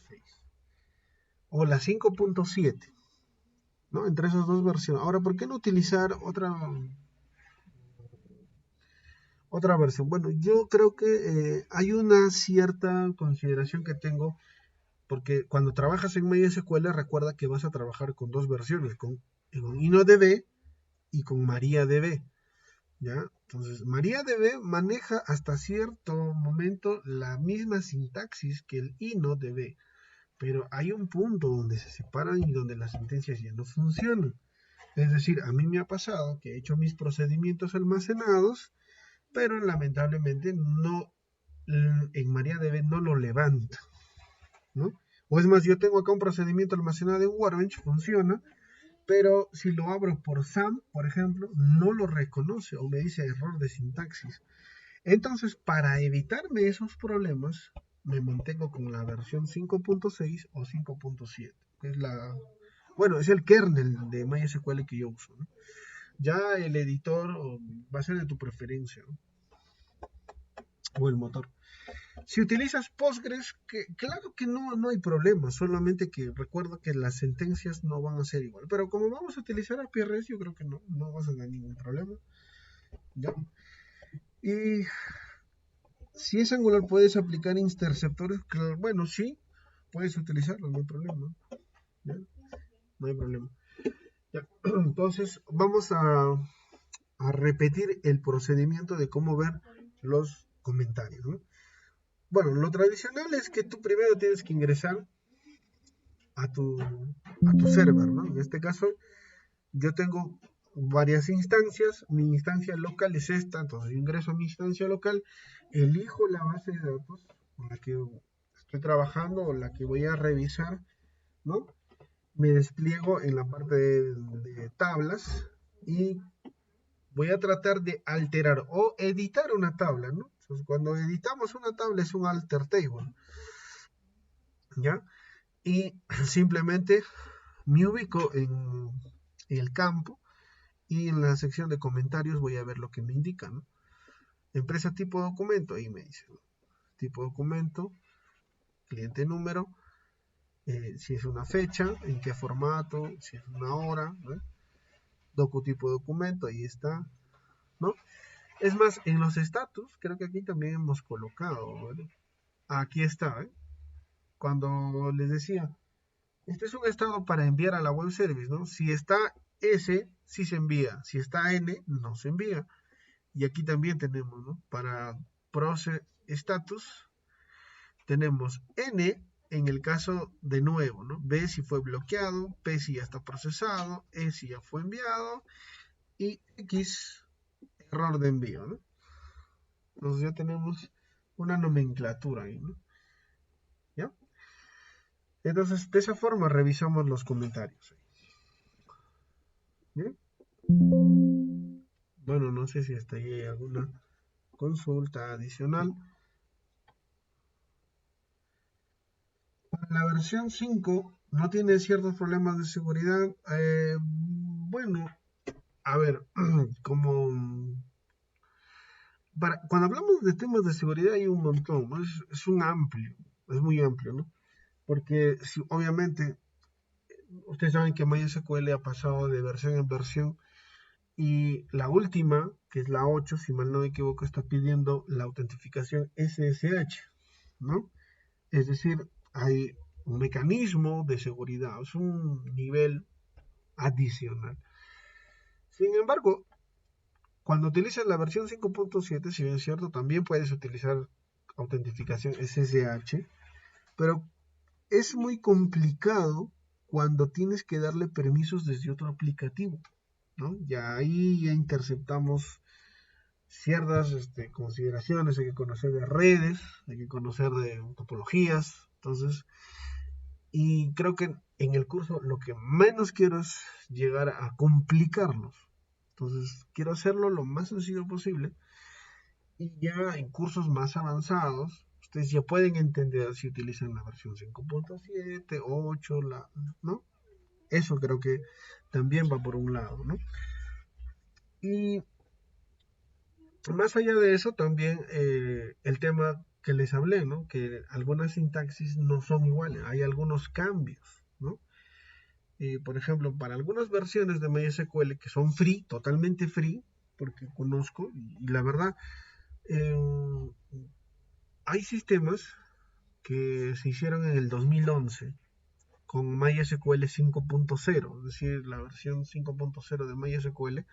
o la 5.7, ¿no? Entre esas dos versiones. Ahora, ¿por qué no utilizar otra versión? Bueno, yo creo que hay una cierta consideración que tengo, porque cuando trabajas en MySQL recuerda que vas a trabajar con dos versiones, con InnoDB y con MariaDB, ¿ya? Entonces, MariaDB maneja hasta cierto momento la misma sintaxis que el InnoDB, pero hay un punto donde se separan y donde las sentencias ya no funcionan. Es decir, a mí me ha pasado que he hecho mis procedimientos almacenados, pero lamentablemente no, en MariaDB no lo levanta, ¿no? O es más, yo tengo acá un procedimiento almacenado en Workbench, funciona, pero si lo abro por SAM, por ejemplo, no lo reconoce o me dice error de sintaxis. Entonces, para evitarme esos problemas, me mantengo con la versión 5.6 o 5.7, que es bueno, es el kernel de MySQL que yo uso, ¿no? Ya el editor va a ser de tu preferencia, ¿no? O el motor. Si utilizas Postgres, claro que no hay problema, solamente que recuerda que las sentencias no van a ser igual. Pero como vamos a utilizar APRS, yo creo que no vas a tener ningún problema, ¿ya? Y si es Angular, puedes aplicar interceptores. Claro, bueno, sí, puedes utilizarlo, no hay problema, ¿ya? No hay problema. ¿Ya? Entonces, vamos a repetir el procedimiento de cómo ver los comentarios, ¿no? Bueno, lo tradicional es que tú primero tienes que ingresar a tu server, ¿no? En este caso, yo tengo varias instancias, mi instancia local es esta, entonces yo ingreso a mi instancia local, elijo la base de datos con la que estoy trabajando o la que voy a revisar, ¿no? Me despliego en la parte de tablas y voy a tratar de alterar o editar una tabla, ¿no? Entonces, cuando editamos una tabla es un alter table, ¿ya? Y simplemente me ubico en el campo y en la sección de comentarios voy a ver lo que me indica, ¿no? Empresa tipo documento, ahí me dice, ¿no? Tipo documento, cliente número, si es una fecha, en qué formato, si es una hora, ¿no? Docu tipo documento, ahí está, ¿no? Es más, en los estatus, creo que aquí también hemos colocado, ¿vale? Aquí está, ¿eh? Cuando les decía, este es un estado para enviar a la web service, ¿no? Si está S, sí se envía. Si está N, no se envía. Y aquí también tenemos, ¿no? Para status, tenemos N en el caso de nuevo, ¿no? B si fue bloqueado, P si ya está procesado, E si ya fue enviado y X error de envío, ¿no? Entonces ya tenemos una nomenclatura ahí, ¿no? ¿Ya? Entonces, de esa forma revisamos los comentarios. ¿Bien? Bueno, no sé si hasta ahí hay alguna consulta adicional. Para la versión 5 no tiene ciertos problemas de seguridad. Bueno, a ver, como cuando hablamos de temas de seguridad hay un montón, ¿no? Es muy amplio, ¿no? Porque si, obviamente, ustedes saben que MySQL ha pasado de versión en versión y la última, que es la 8, si mal no me equivoco, está pidiendo la autentificación SSH, ¿no? Es decir, hay un mecanismo de seguridad, es un nivel adicional. Sin embargo, cuando utilizas la versión 5.7, si bien es cierto, también puedes utilizar autentificación SSH, pero es muy complicado cuando tienes que darle permisos desde otro aplicativo, ¿no? Ya ahí ya interceptamos ciertas consideraciones, hay que conocer de redes, hay que conocer de topologías, entonces, y creo que en el curso lo que menos quiero es llegar a complicarnos, entonces quiero hacerlo lo más sencillo posible y ya en cursos más avanzados ustedes ya pueden entender si utilizan la versión 5.7, 8, ¿no? Eso creo que también va por un lado, ¿no? Y más allá de eso, también el tema que les hablé, ¿no? Que algunas sintaxis no son iguales, hay algunos cambios, ¿no? Por ejemplo, para algunas versiones de MySQL que son free, totalmente free, porque conozco, y la verdad, eh, hay sistemas que se hicieron en el 2011 con MySQL 5.0, es decir, la versión 5.0 de MySQL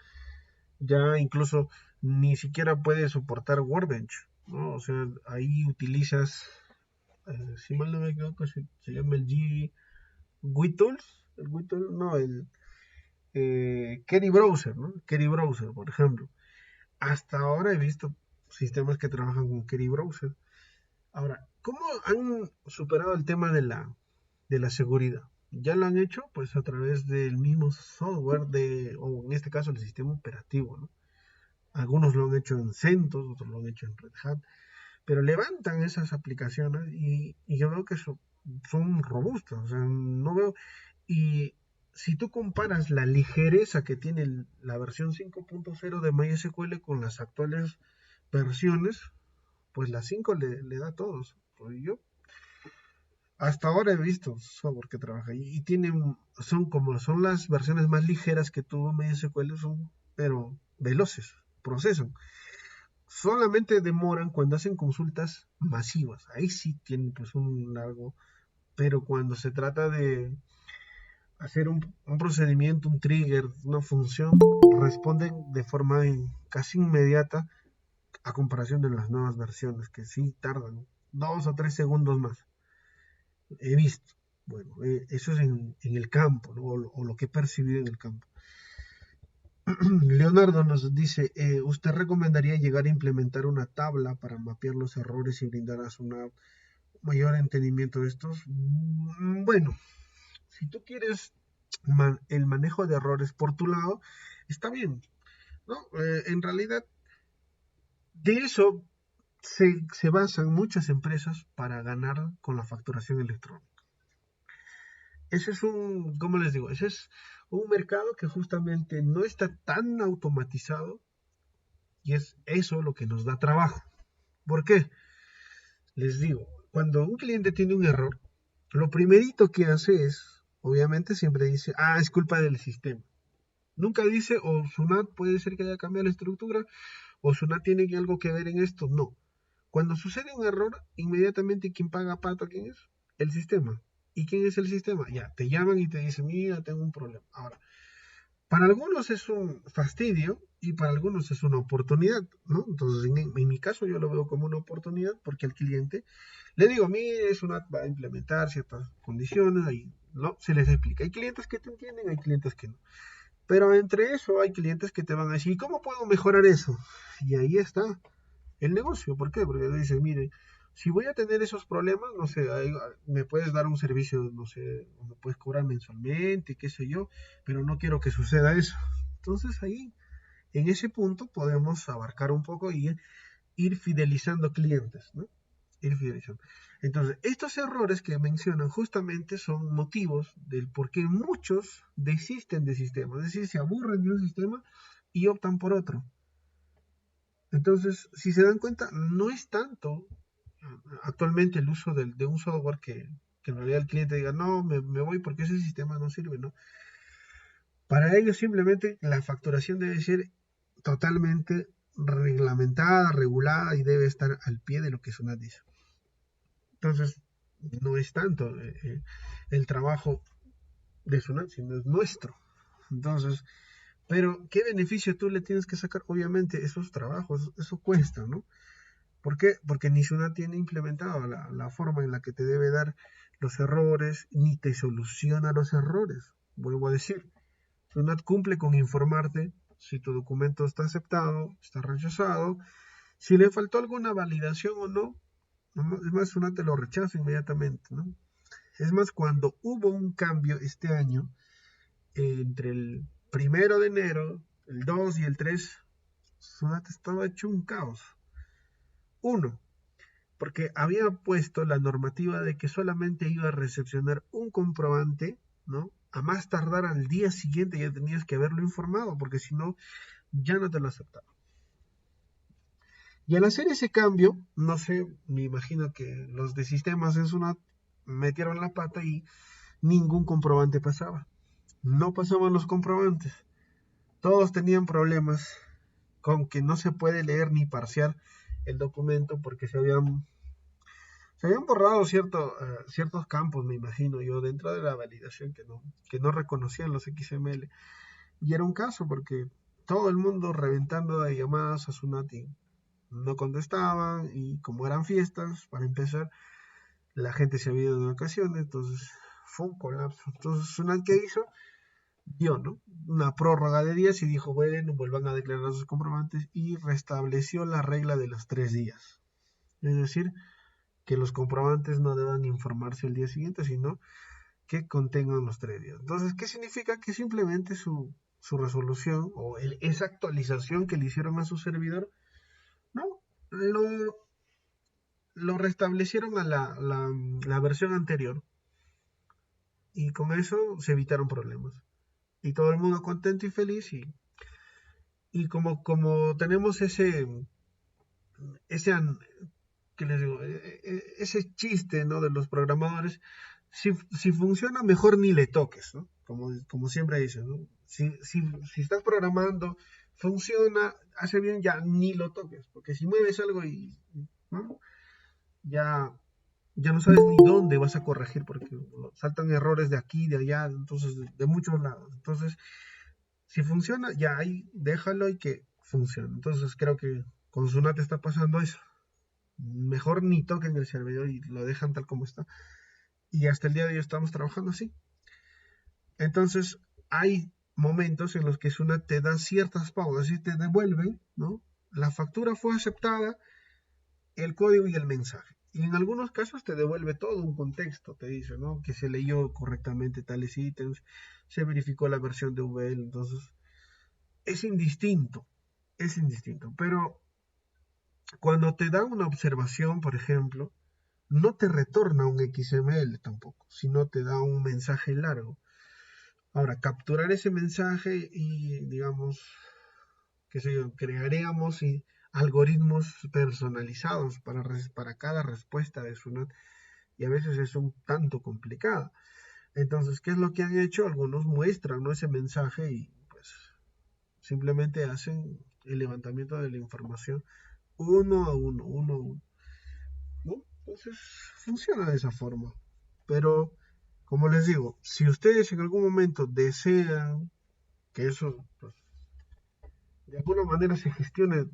ya incluso ni siquiera puede soportar Workbench, ¿no? O sea, ahí utilizas, si mal no me equivoco, se llama el GWtools, el Kerry Browser, ¿no? Kerry Browser, por ejemplo. Hasta ahora he visto sistemas que trabajan con Kerry Browser. Ahora, ¿cómo han superado el tema de la seguridad? Ya lo han hecho pues a través del mismo software o en este caso el sistema operativo, ¿no? Algunos lo han hecho en CentOS, otros lo han hecho en Red Hat, pero levantan esas aplicaciones y yo veo que son robustas, o sea, no veo, y si tú comparas la ligereza que tiene la versión 5.0 de MySQL con las actuales versiones, pues la 5 le da a todos. Pues yo hasta ahora he visto software que trabaja y tienen, son las versiones más ligeras que tuvo MySQL, pero veloces, procesan. Solamente demoran cuando hacen consultas masivas. Ahí sí tienen pues un largo, pero cuando se trata de hacer un procedimiento, un trigger, una función, responden de forma casi inmediata a comparación de las nuevas versiones, que sí tardan 2 o 3 segundos más. He visto. Bueno, eso es en el campo, ¿no? O lo que he percibido en el campo. Leonardo nos dice, ¿usted recomendaría llegar a implementar una tabla para mapear los errores y brindar a su mayor entendimiento de estos? Bueno, si tú quieres el manejo de errores por tu lado, está bien, ¿no? En realidad, de eso se basan muchas empresas para ganar con la facturación electrónica. Ese es ¿cómo les digo? Ese es un mercado que justamente no está tan automatizado y es eso lo que nos da trabajo. ¿Por qué? Les digo, cuando un cliente tiene un error, lo primerito que hace es, obviamente siempre dice, es culpa del sistema. Nunca dice, o Sunat puede ser que haya cambiado la estructura, o Sunat tiene algo que ver en esto. No. Cuando sucede un error, inmediatamente ¿quién paga pato? ¿Quién es? El sistema. ¿Y quién es el sistema? Ya, te llaman y te dicen, mira, tengo un problema. Ahora, para algunos es un fastidio y para algunos es una oportunidad, ¿no? Entonces, en mi caso yo lo veo como una oportunidad porque al cliente le digo, mire, Sunat va a implementar ciertas condiciones y no se les explica. Hay clientes que te entienden, hay clientes que no. Pero entre eso hay clientes que te van a decir, ¿cómo puedo mejorar eso? Y ahí está el negocio. ¿Por qué? Porque dice, mire, si voy a tener esos problemas, no sé, me puedes dar un servicio, no sé, o me puedes cobrar mensualmente, qué sé yo, pero no quiero que suceda eso. Entonces ahí, en ese punto, podemos abarcar un poco y ir fidelizando clientes, ¿no? Ir fidelizando. Entonces, estos errores que mencionan justamente son motivos del por qué muchos desisten de sistemas, es decir, se aburren de un sistema y optan por otro. Entonces, si se dan cuenta, no es tanto actualmente el uso de un software que en realidad el cliente diga, no, me voy porque ese sistema no sirve, ¿no? Para ellos simplemente la facturación debe ser totalmente reglamentada, regulada y debe estar al pie de lo que Sunat dice. Entonces, no es tanto el trabajo de Sunat, sino es nuestro. Entonces, pero ¿qué beneficio tú le tienes que sacar? Obviamente, esos trabajos, eso cuesta, ¿no? ¿Por qué? Porque ni Sunat tiene implementado la forma en la que te debe dar los errores, ni te soluciona los errores. Vuelvo a decir, Sunat cumple con informarte si tu documento está aceptado, está rechazado, si le faltó alguna validación o no. Es más, Sunat te lo rechaza inmediatamente, ¿no? Es más, cuando hubo un cambio este año, entre el 1 de enero, el 2 y el 3, Sunat estaba hecho un caos. Uno, porque había puesto la normativa de que solamente iba a recepcionar un comprobante, ¿no? A más tardar al día siguiente ya tenías que haberlo informado, porque si no, ya no te lo aceptaba. Y al hacer ese cambio, no sé, me imagino que los de sistemas en Sunat metieron la pata y ningún comprobante pasaba. No pasaban los comprobantes. Todos tenían problemas con que no se puede leer ni parciar el documento porque se habían borrado ciertos campos, me imagino yo, dentro de la validación que no reconocían los XML. Y era un caso porque todo el mundo reventando de llamadas a Sunat y no contestaban, y como eran fiestas, para empezar, la gente se había ido de vacaciones, entonces fue un colapso. Entonces Sunat, ¿qué hizo? Dio, ¿no? Una prórroga de días y dijo, bueno, vuelvan a declarar sus comprobantes, y restableció la regla de los 3 días. Es decir, que los comprobantes no deban informarse el día siguiente, sino que contengan los 3 días. Entonces, ¿qué significa? Que simplemente su resolución o esa actualización que le hicieron a su servidor, no, lo restablecieron a la versión anterior, y con eso se evitaron problemas. Y todo el mundo contento y feliz, y como tenemos ese ¿qué les digo? Ese chiste, ¿no? De los programadores, si funciona, mejor ni le toques, ¿no? Como siempre dicen, ¿no? Si estás programando, funciona, hace bien, ya ni lo toques, porque si mueves algo ¿no? ya no sabes ni dónde vas a corregir, porque saltan errores de aquí, de allá, entonces de muchos lados. Entonces, si funciona, ya ahí déjalo y que funcione. Entonces creo que con Sunat está pasando eso. Mejor ni toquen el servidor y lo dejan tal como está. Y hasta el día de hoy estamos trabajando así. Entonces hay momentos en los que Sunat te da ciertas pausas y te devuelve, ¿no? La factura fue aceptada, el código y el mensaje. Y en algunos casos te devuelve todo un contexto, te dice, ¿no? Que se leyó correctamente tales ítems, se verificó la versión de VL, entonces es indistinto, pero cuando te da una observación, por ejemplo, no te retorna un XML tampoco, sino te da un mensaje largo. Ahora, capturar ese mensaje y, digamos, qué sé yo, crearíamos algoritmos personalizados para cada respuesta de Sunat, y a veces es un tanto complicado. Entonces, ¿qué es lo que han hecho? Algunos muestran, ¿no?, ese mensaje y pues simplemente hacen el levantamiento de la información uno a uno, ¿no? Entonces, funciona de esa forma. Pero, como les digo, si ustedes en algún momento desean que eso pues, de alguna manera se gestione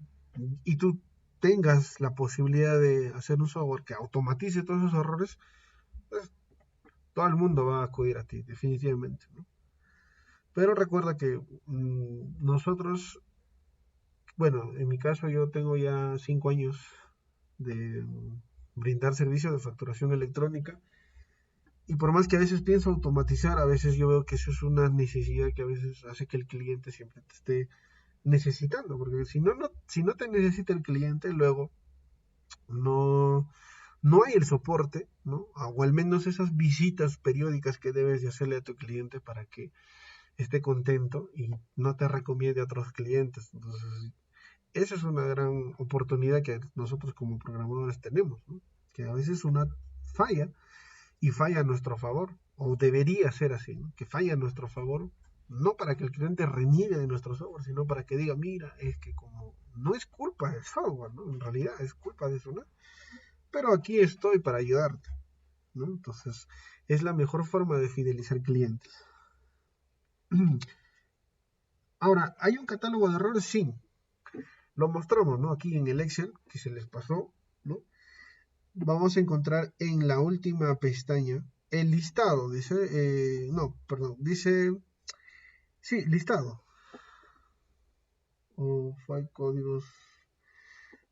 y tú tengas la posibilidad de hacer un software que automatice todos esos errores, pues todo el mundo va a acudir a ti, definitivamente, ¿no? Pero recuerda que nosotros, bueno, en mi caso yo tengo ya 5 años de brindar servicio de facturación electrónica y por más que a veces pienso automatizar, a veces yo veo que eso es una necesidad que a veces hace que el cliente siempre te esté necesitando, porque si no te necesita el cliente, luego no, no hay el soporte, ¿no? O al menos esas visitas periódicas que debes de hacerle a tu cliente para que esté contento y no te recomiende a otros clientes. Entonces, esa es una gran oportunidad que nosotros como programadores tenemos, ¿no? Que a veces una falla y falla a nuestro favor, o debería ser así, ¿no? Que falla a nuestro favor, no para que el cliente reniegue de nuestro software, sino para que diga, mira, es que como no es culpa del software, ¿no? En realidad es culpa de eso, ¿no? Pero aquí estoy para ayudarte, ¿no? Entonces, es la mejor forma de fidelizar clientes. Ahora, ¿hay un catálogo de errores? Sí, lo mostramos, ¿no? Aquí en el Excel, que se les pasó, ¿no? Vamos a encontrar en la última pestaña el listado, dice, no, perdón, dice, sí, listado. O fue códigos,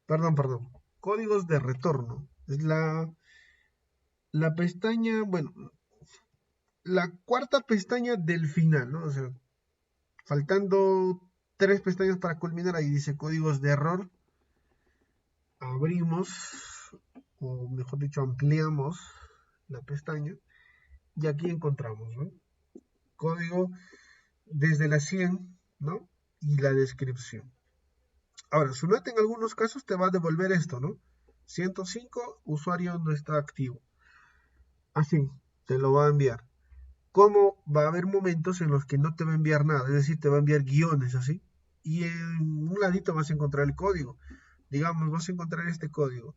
perdón, códigos de retorno. Es la pestaña, bueno, la cuarta pestaña del final, ¿no? O sea, faltando 3 pestañas para culminar, ahí dice códigos de error. Abrimos, o mejor dicho, ampliamos la pestaña y aquí encontramos, ¿no? Código desde la 100, ¿no? Y la descripción. Ahora, Sunat en algunos casos te va a devolver esto, ¿no? 105, usuario no está activo. Así, te lo va a enviar. ¿Cómo va a haber momentos en los que no te va a enviar nada? Es decir, te va a enviar guiones así. Y en un ladito vas a encontrar el código. Digamos, vas a encontrar este código.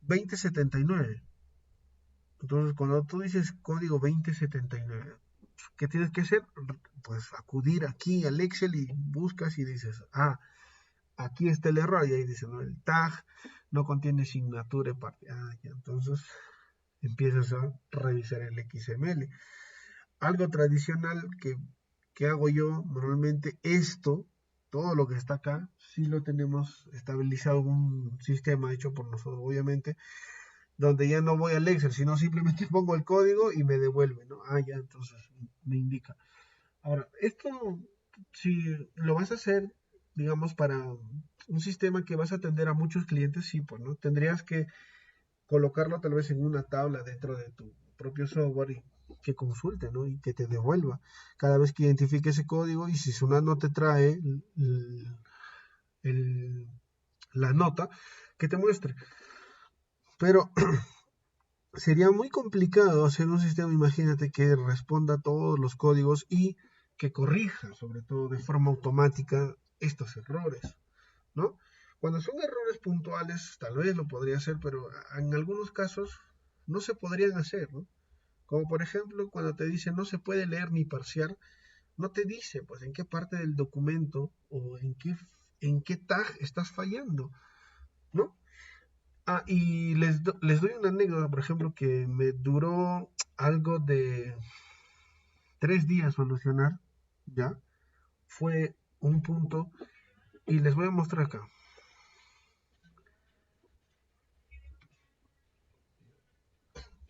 2079. Entonces, cuando tú dices código 2079, ¿qué tienes que hacer? Pues acudir aquí al Excel y buscas y dices, aquí está el error. Y ahí dice, no, el tag no contiene signature parte. Ya, entonces empiezas a revisar el XML. Algo tradicional que hago yo, normalmente todo lo que está acá, sí lo tenemos estabilizado en un sistema hecho por nosotros, obviamente, donde ya no voy al Excel, sino simplemente pongo el código y me devuelve, ¿no? Ya, entonces me indica. Ahora, esto, si lo vas a hacer, digamos, para un sistema que vas a atender a muchos clientes, sí, pues, ¿no? Tendrías que colocarlo tal vez en una tabla dentro de tu propio software y que consulte, ¿no? Y que te devuelva cada vez que identifique ese código y si Sunat no te trae la nota, que te muestre. Pero sería muy complicado hacer un sistema, imagínate, que responda a todos los códigos y que corrija, sobre todo de forma automática, estos errores, ¿no? Cuando son errores puntuales, tal vez lo podría hacer, pero en algunos casos no se podrían hacer, ¿no? Como por ejemplo, cuando te dice no se puede leer ni parsear, no te dice, pues, en qué parte del documento o en qué tag estás fallando, ¿no? Y les doy una anécdota, por ejemplo, que me duró algo de 3 días solucionar, ¿ya? Fue un punto, y les voy a mostrar acá.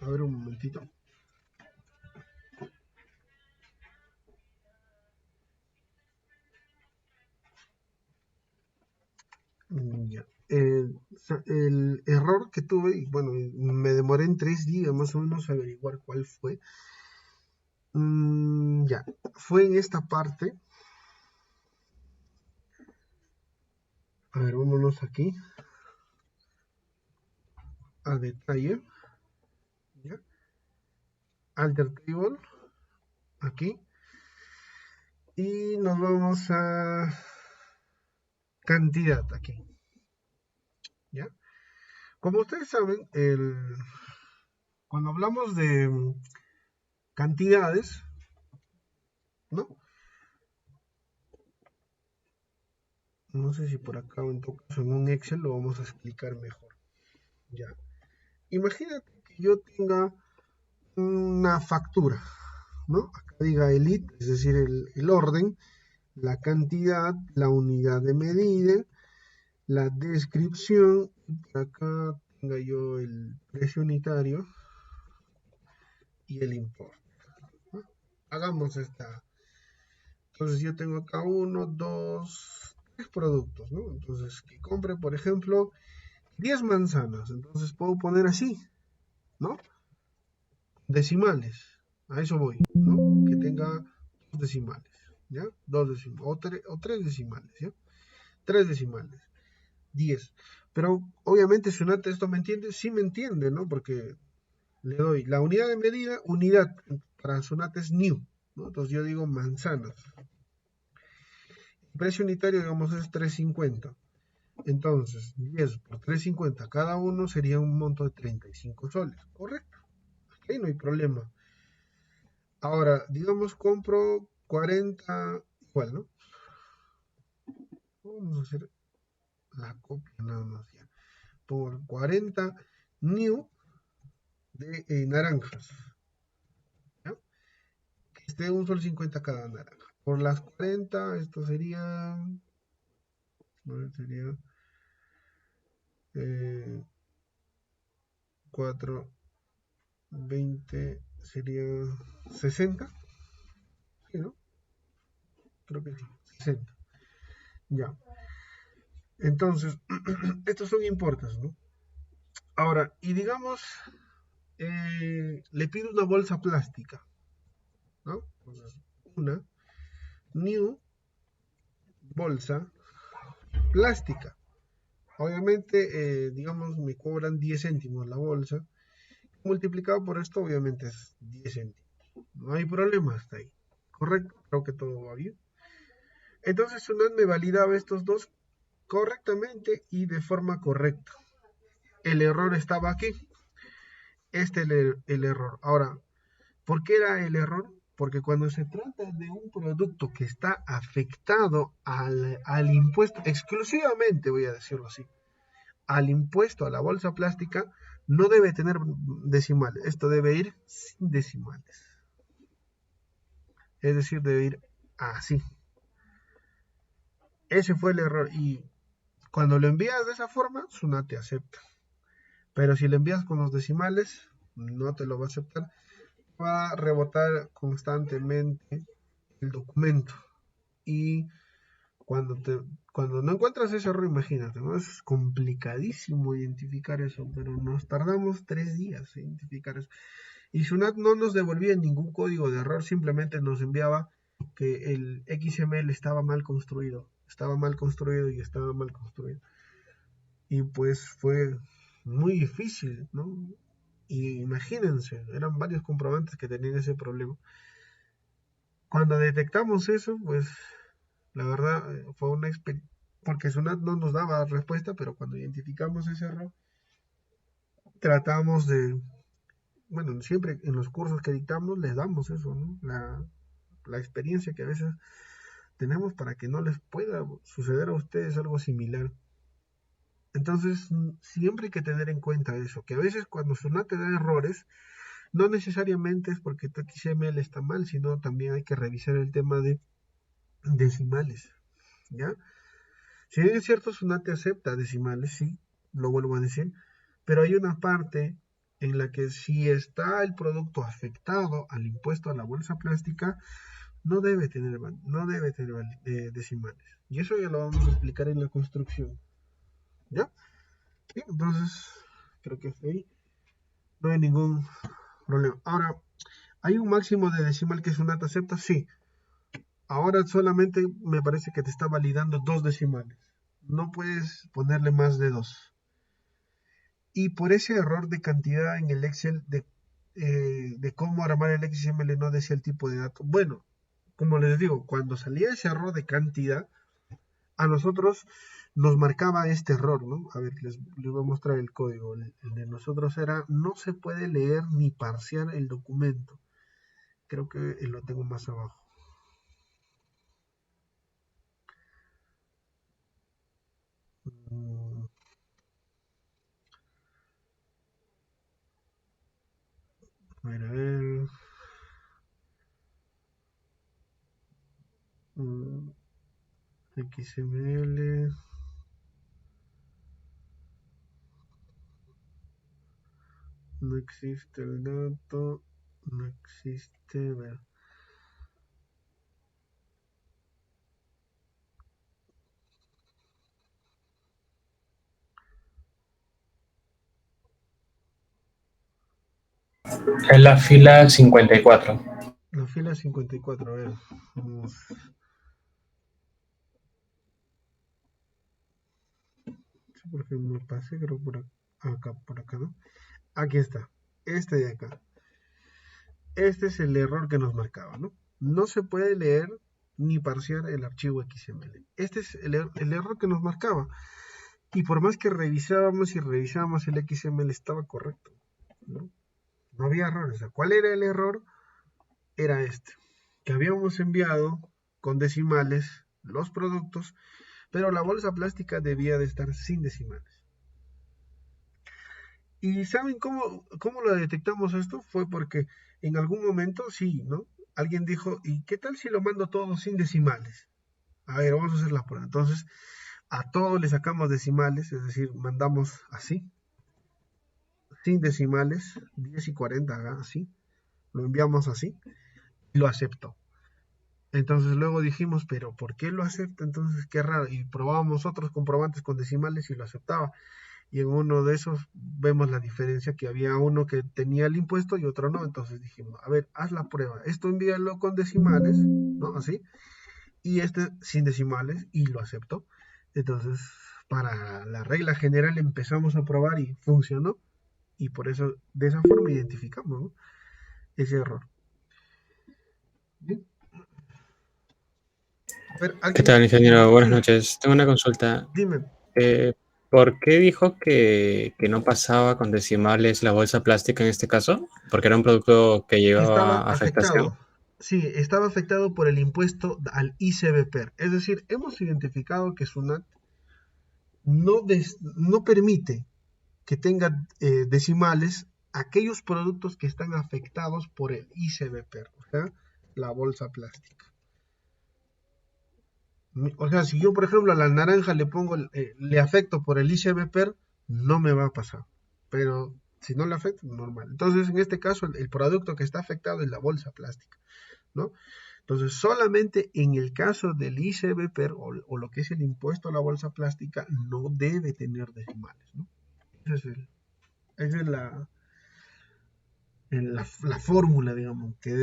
A ver un momentito. Ya. El error que tuve, y bueno, me demoré en 3 días más o menos a averiguar cuál fue. Ya, fue en esta parte. A ver, vámonos aquí a detalle. ¿Ya? Alter table, aquí. Y nos vamos a cantidad aquí. ¿Ya? Como ustedes saben, cuando hablamos de cantidades, ¿no? no sé si por acá o en todo caso en un Excel lo vamos a explicar mejor. Ya. Imagínate que yo tenga una factura, ¿no? Acá diga elite, es decir, el orden, la cantidad, la unidad de medida, la descripción, y por acá tenga yo el precio unitario y el importe, ¿no? Hagamos esta. Entonces yo tengo acá 1, 2, 3 productos, ¿no? Entonces que compre, por ejemplo, 10 manzanas. Entonces puedo poner así, ¿no? Decimales. A eso voy, ¿no? Que tenga dos decimales, ¿ya? Dos decimales. O tres decimales, ¿ya? Tres decimales. 10. Pero obviamente Sunat esto me entiende, sí me entiende, ¿no? Porque le doy la unidad de medida, unidad para Sunat es new, ¿no? Entonces yo digo manzanas. El precio unitario, digamos, es 3.50. Entonces, 10 por 3.50 cada uno sería un monto de 35 soles, ¿correcto? Ahí no hay problema. Ahora, digamos, compro 40, igual, ¿no? Vamos a hacer la copia nada más ya. Por 40 new de naranjas, ¿ya? Que esté un sol 50 cada naranja. Por las 40, esto sería, sería 4, 20, sería 60, ¿sí, no? Creo que sí, 60. Ya. Entonces, estos son importes, ¿no? Ahora, y digamos, le pido una bolsa plástica, ¿no? Entonces, una new bolsa plástica. Obviamente, digamos, me cobran 10 céntimos la bolsa. Multiplicado por esto, obviamente es 10 céntimos. No hay problema hasta ahí. ¿Correcto? Creo que todo va bien. Entonces, Sunat me validaba estos dos correctamente y de forma correcta. El error estaba aquí. Este es el error. Ahora, ¿por qué era el error? Porque cuando se trata de un producto que está afectado al impuesto, exclusivamente voy a decirlo así, al impuesto a la bolsa plástica, no debe tener decimales. Esto debe ir sin decimales. Es decir, debe ir así. Ese fue el error. Y cuando lo envías de esa forma, Sunat te acepta. Pero si lo envías con los decimales, no te lo va a aceptar. Va a rebotar constantemente el documento. Y cuando no encuentras ese error, imagínate, ¿no? Es complicadísimo identificar eso, pero nos tardamos 3 días en identificar eso. Y Sunat no nos devolvía ningún código de error, simplemente nos enviaba que el XML estaba mal construido y estaba mal construido. Y pues fue muy difícil, ¿no? Y imagínense, eran varios comprobantes que tenían ese problema. Cuando detectamos eso, pues la verdad fue una experiencia, porque Sunat no nos daba respuesta, pero cuando identificamos ese error, tratamos de, bueno, siempre en los cursos que dictamos les damos eso, ¿no? La experiencia que a veces tenemos para que no les pueda suceder a ustedes algo similar. Entonces, siempre hay que tener en cuenta eso, que a veces cuando Sunat te da errores, no necesariamente es porque tu XML está mal, sino también hay que revisar el tema de decimales, ¿ya? Si bien es cierto, Sunat te acepta decimales, sí, lo vuelvo a decir, pero hay una parte en la que si está el producto afectado al impuesto a la bolsa plástica, no debe tener decimales. Y eso ya lo vamos a explicar en la construcción, ¿ya? Sí, entonces, creo que ahí no hay ningún problema. Ahora, ¿hay un máximo de decimal que Sunat acepta? Sí. Ahora solamente me parece que te está validando 2 decimales. No puedes ponerle más de 2. Y por ese error de cantidad en el Excel de cómo armar el XML no decía el tipo de dato. Bueno, como les digo, cuando salía ese error de cantidad, a nosotros nos marcaba este error, ¿no? A ver, les voy a mostrar el código. El de nosotros era, no se puede leer ni parsear el documento. Creo que lo tengo más abajo. mm, XML. No existe el dato. No existe. Ver. Es la fila 54. La fila 54, a ver. Vamos. Sí, porque me pasé, creo, por acá, ¿no? Aquí está. Este de acá. Este es el error que nos marcaba, ¿no? No se puede leer ni parsear el archivo XML. Este es el error que nos marcaba. Y por más que revisábamos y revisábamos, el XML estaba correcto, ¿no? No había errores. O sea, ¿cuál era el error? Era este, que habíamos enviado con decimales los productos, pero la bolsa plástica debía de estar sin decimales. ¿Y saben cómo lo detectamos esto? Fue porque en algún momento, sí, ¿no? Alguien dijo, ¿y qué tal si lo mando todo sin decimales? A ver, vamos a hacer la prueba. Entonces, a todo le sacamos decimales, es decir, mandamos así, sin decimales, 10 y 40, así, lo enviamos así, y lo aceptó. Entonces luego dijimos, pero ¿por qué lo acepta? Entonces qué raro. Y probábamos otros comprobantes con decimales y lo aceptaba. Y en uno de esos vemos la diferencia, que había uno que tenía el impuesto y otro no. Entonces dijimos, a ver, haz la prueba. Esto envíalo con decimales, ¿no? Así. Y este sin decimales y lo aceptó. Entonces, para la regla general empezamos a probar y funcionó. Y por eso, de esa forma identificamos, ¿no? Ese error. Bien. A ver, ¿Qué alguien, tal, ingeniero? Buenas sí, noches. Tengo una consulta. dime. Eh, ¿Por qué dijo que no pasaba con decimales la bolsa plástica en este caso? ¿Porque era un producto que Estaba llevaba afectación? afectado. Sí, estaba afectado por el impuesto al ICBPER. Es decir, hemos identificado que SUNAT no permite que tenga decimales aquellos productos que están afectados por el ICBPER, o sea, la bolsa plástica. O sea, si yo, por ejemplo, a la naranja le pongo, le afecto por el ICBPER, no me va a pasar. Pero si no le afecta, normal. Entonces, en este caso, el producto que está afectado es la bolsa plástica, ¿no? Entonces, solamente en el caso del ICBPER o lo que es el impuesto a la bolsa plástica, no debe tener decimales, ¿no? Esa es la fórmula, digamos, que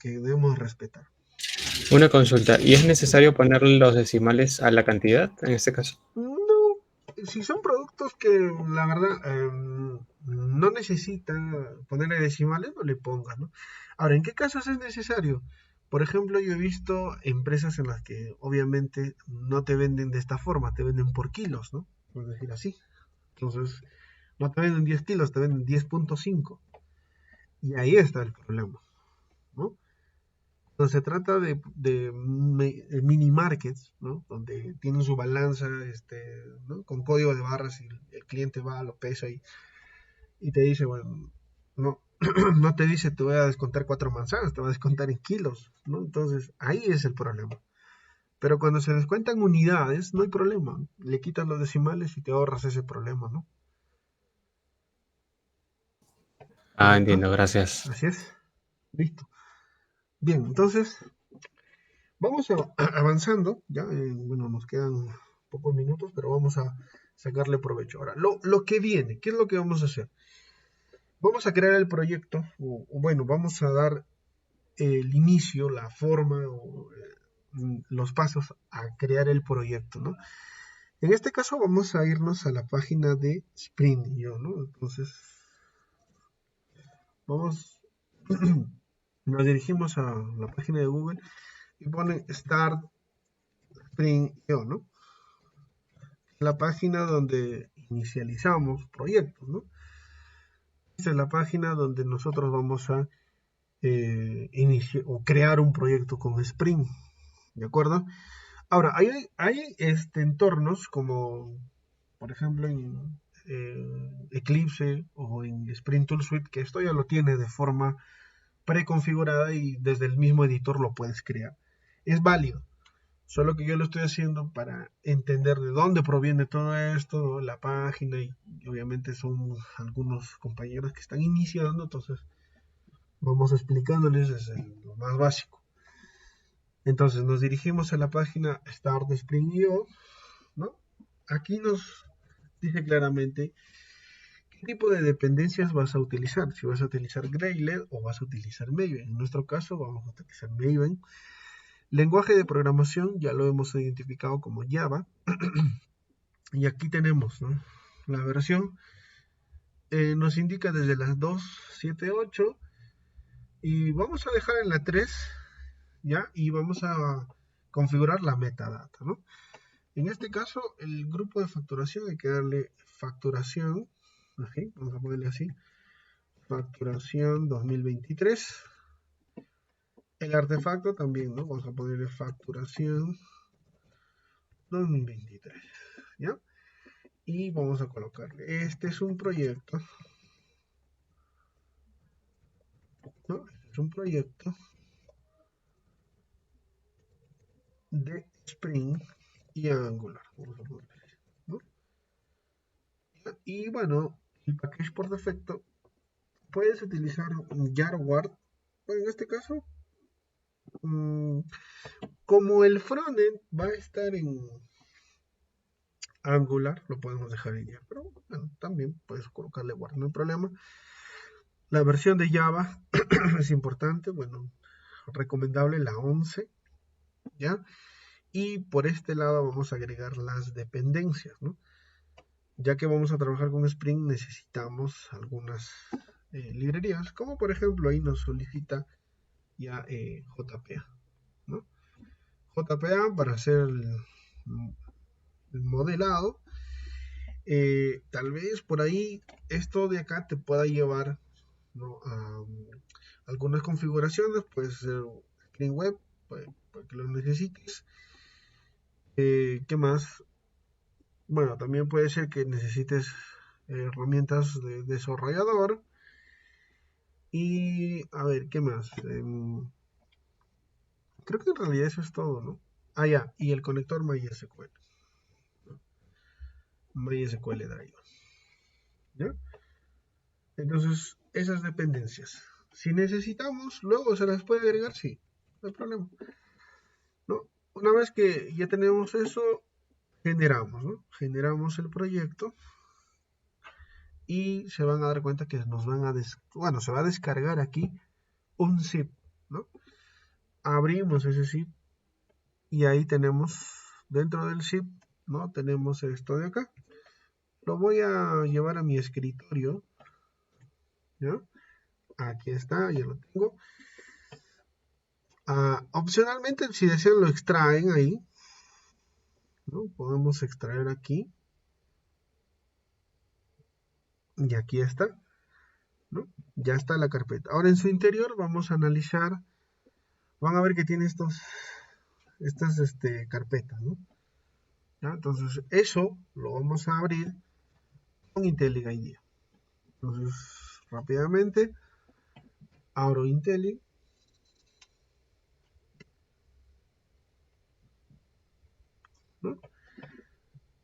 debemos respetar. Una consulta. ¿Y es necesario poner los decimales a la cantidad en este caso? No, si son productos que la verdad no necesitan ponerle decimales, no le pongas, ¿no? Ahora, ¿en qué casos es necesario? Por ejemplo, yo he visto empresas en las que obviamente no te venden de esta forma, te venden por kilos, ¿no? Por decir así. Entonces, no te venden 10 kilos, te venden 10.5. Y ahí está el problema, ¿no? Entonces se trata de mini markets, ¿no? Donde tienen su balanza, ¿no? Con código de barras y el cliente va, lo pesa y te dice, bueno, no, no te dice te voy a descontar 4 manzanas, te va a descontar en kilos, ¿no? Entonces ahí es el problema. Pero cuando se descuentan unidades, no hay problema. Le quitas los decimales y te ahorras ese problema, ¿no? Ah, Ajá, entiendo, gracias. así es. Listo. Bien, entonces vamos avanzando, ya, bueno, nos quedan pocos minutos, pero vamos a sacarle provecho. Ahora, lo que viene, ¿qué es lo que vamos a hacer? Vamos a crear el proyecto, o bueno, vamos a dar el inicio, la forma, los pasos a crear el proyecto, ¿no? En este caso vamos a irnos a la página de Spring.io, ¿no? Entonces, vamos, nos dirigimos a la página de Google y pone Start Spring.io, ¿no? La página donde inicializamos proyectos, ¿no? Esta es la página donde nosotros vamos a iniciar o crear un proyecto con Spring, ¿de acuerdo? Ahora, hay entornos como, por ejemplo, en Eclipse o en Spring Tool Suite, que esto ya lo tiene de forma preconfigurada y desde el mismo editor lo puedes crear. Es válido. Solo que yo lo estoy haciendo para entender de dónde proviene todo esto, ¿no? La página, y obviamente son algunos compañeros que están iniciando, entonces vamos explicándoles desde lo más básico. Entonces nos dirigimos a la página Start Spring.io, ¿no? Aquí nos dice claramente qué tipo de dependencias vas a utilizar, si vas a utilizar Gradle o vas a utilizar Maven. En nuestro caso vamos a utilizar Maven. Lenguaje de programación ya lo hemos identificado como Java. Y aquí tenemos, ¿no? La versión. Nos indica desde las 2.7.8 y vamos a dejar en la 3, ¿ya? Y vamos a configurar la metadata, ¿no? En este caso, el grupo de facturación hay que darle facturación, ¿sí? Vamos a ponerle así, facturación 2023. El artefacto también, ¿no? Vamos a ponerle facturación 2023, ¿ya? Y vamos a colocarle, este es un proyecto, ¿no? Este es un proyecto de Spring y Angular, vamos a ponerle, ¿no? Y bueno, el package por defecto, puedes utilizar Jarward, en este caso, como el frontend va a estar en Angular, lo podemos dejar en Java, pero bueno, también puedes colocarle Word, no hay problema. La versión de Java es importante, bueno, recomendable la 11, ¿ya? Y por este lado vamos a agregar las dependencias, ¿no? Ya que vamos a trabajar con Spring, necesitamos algunas librerías, como por ejemplo ahí nos solicita ya JPA, ¿no? JPA para hacer el modelado. Tal vez por ahí esto de acá te pueda llevar, ¿no? a algunas configuraciones, puede ser Spring Web, para que lo necesites. ¿Qué más? Bueno, también puede ser que necesites herramientas de desarrollador. Y a ver, ¿qué más? Creo que en realidad eso es todo, ¿no? Ah, ya, y el conector MySQL, ¿no? MySQL Drive, ¿ya? Entonces, esas dependencias. Si necesitamos, luego se las puede agregar, sí, no hay problema, ¿no? Una vez que ya tenemos eso, generamos, ¿no? Generamos el proyecto y se van a dar cuenta que nos van a bueno, se va a descargar aquí un zip, ¿no? Abrimos ese zip y ahí tenemos dentro del zip, ¿no? Tenemos esto de acá. Lo voy a llevar a mi escritorio, ¿ya? Aquí está, ya lo tengo. Opcionalmente, si desean, lo extraen ahí, ¿no? Podemos extraer aquí. Y aquí está, ¿no? Ya está la carpeta. Ahora en su interior vamos a analizar. Van a ver que tiene estas carpetas, ¿no? ¿Ya? Entonces, eso lo vamos a abrir con IntelliJ IDEA. Entonces, rápidamente, abro IntelliJ. ¿No?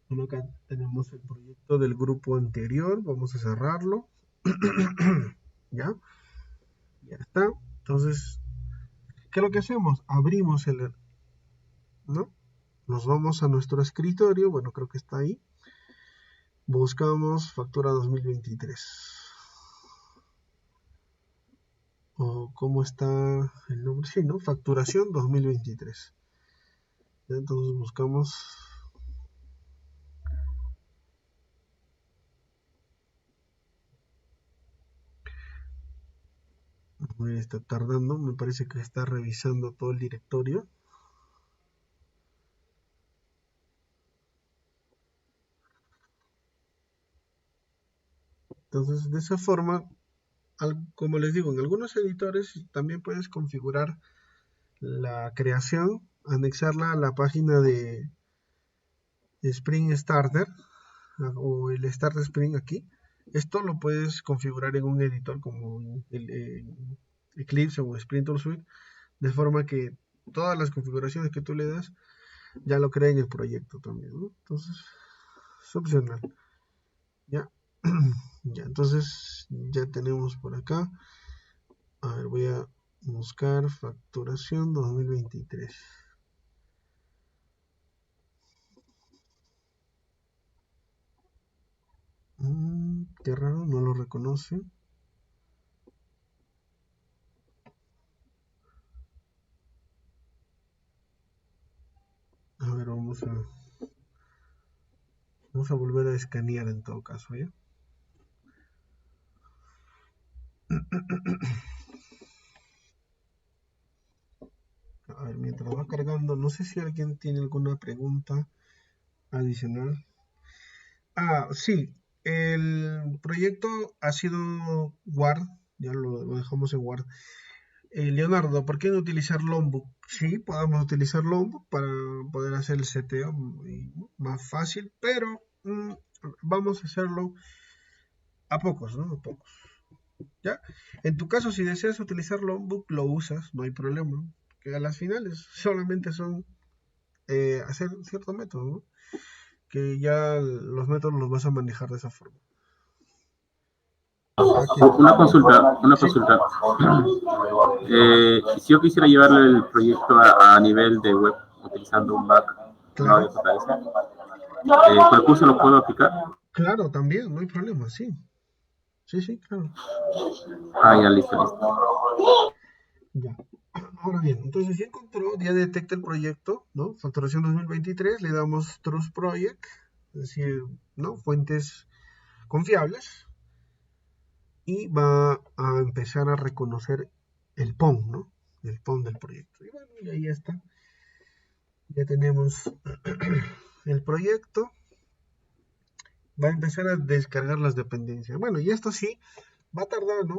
Bueno, acá tenemos el proyecto del grupo anterior. Vamos a cerrarlo. ¿Ya? Ya está. Entonces, ¿qué es lo que hacemos? Abrimos ¿no? Nos vamos a nuestro escritorio. Bueno, creo que está ahí. Buscamos factura 2023. O cómo está el nombre. Sí, ¿no? Facturación 2023. Entonces buscamos. Está tardando. Me parece que está revisando todo el directorio. Entonces, de esa forma, como les digo, en algunos editores también puedes configurar la creación, anexarla a la página de Spring Starter o el Start Spring aquí. Esto lo puedes configurar en un editor como el Eclipse o Spring Tool Suite, de forma que todas las configuraciones que tú le das ya lo cree en el proyecto también, ¿no? Entonces, es opcional. Ya, ya, entonces ya tenemos por acá. A ver, voy a buscar facturación 2023. Qué raro, no lo reconoce. A ver, vamos a volver a escanear en todo caso, ¿ya? A ver, mientras va cargando, no sé si alguien tiene alguna pregunta adicional. Sí, el proyecto ha sido Word, ya lo dejamos en Word. Leonardo, ¿por qué no utilizar Longbook? Sí, podemos utilizar Longbook para poder hacer el seteo más fácil, pero vamos a hacerlo a pocos, ¿no? A pocos. ¿Ya? En tu caso, si deseas utilizar Longbook, lo usas, no hay problema. Que a las finales solamente son hacer ciertos métodos, ¿no? Que ya los métodos los vas a manejar de esa forma. Una Sí, consulta. Si yo quisiera llevarle el proyecto a nivel de web utilizando un Mac, no de claro, JS, ¿por el curso lo puedo aplicar? claro, también, no hay problema, sí. Sí, claro. Ya listo. Ya. Ahora bien, entonces ya encontró, ya detecta el proyecto, ¿no? Facturación 2023, le damos Trust Project, es decir, ¿no? Fuentes confiables, y va a empezar a reconocer el PON, ¿no? El PON del proyecto. Y bueno, y ahí está. Ya tenemos el proyecto. Va a empezar a descargar las dependencias. Bueno, y esto sí va a tardar, ¿no?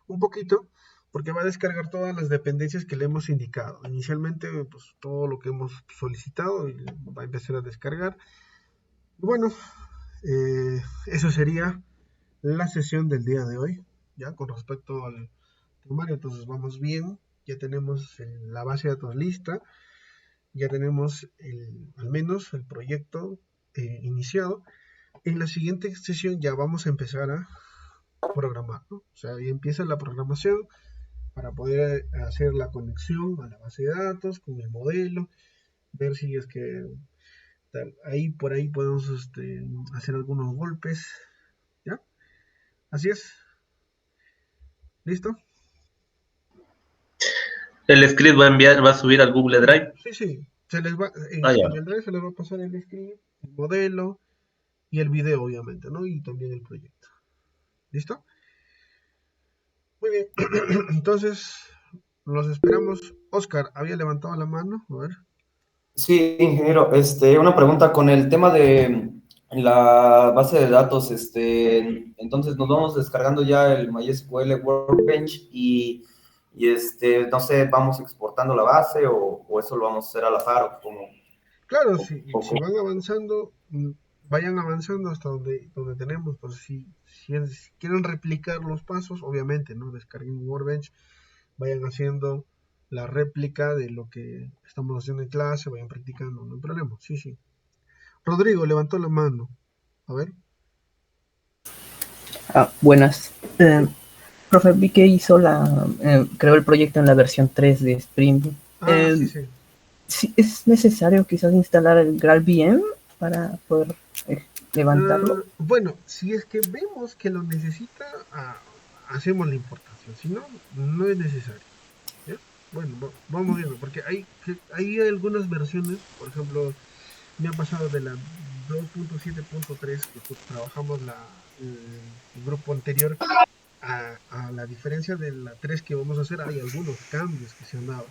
Un poquito, porque va a descargar todas las dependencias que le hemos indicado. Inicialmente, pues todo lo que hemos solicitado y va a empezar a descargar. Bueno, eso sería la sesión del día de hoy, ya con respecto al temario. Entonces vamos bien, ya tenemos la base de datos lista, ya tenemos al menos el proyecto iniciado. En la siguiente sesión ya vamos a empezar a programar, ¿no? O sea, ahí empieza la programación para poder hacer la conexión a la base de datos con el modelo, ver si es que ahí por ahí podemos hacer algunos golpes, ¿ya? Así es. ¿Listo? El script va a subir al Google Drive. Sí. Se les va, Ya. en el drive se les va a pasar el script, el modelo y el video, obviamente, ¿no? Y también el proyecto. ¿Listo? Muy bien. Entonces, los esperamos. Oscar, había levantado la mano. A ver. Sí, ingeniero, una pregunta con el tema de la base de datos, entonces nos vamos descargando ya el MySQL Workbench no sé, vamos exportando la base o eso lo vamos a hacer a la par o como... Claro, si van avanzando, vayan avanzando hasta donde tenemos. Pues si quieren replicar los pasos, obviamente, ¿no? Descarguen Workbench, vayan haciendo la réplica de lo que estamos haciendo en clase, vayan practicando, no hay problema. Sí. Rodrigo levantó la mano. A ver. Buenas. Profe, vi que creó el proyecto en la versión 3 de Spring. Sí. ¿Sí es necesario quizás instalar el GraalVM para poder levantarlo? Bueno, si es que vemos que lo necesita, hacemos la importación. Si no, no es necesario. ¿Ya? Bueno, vamos viendo, porque hay algunas versiones, por ejemplo, me ha pasado de la 2.7.3 que trabajamos el grupo anterior a la diferencia de la 3 que vamos a hacer, hay algunos cambios que se han dado.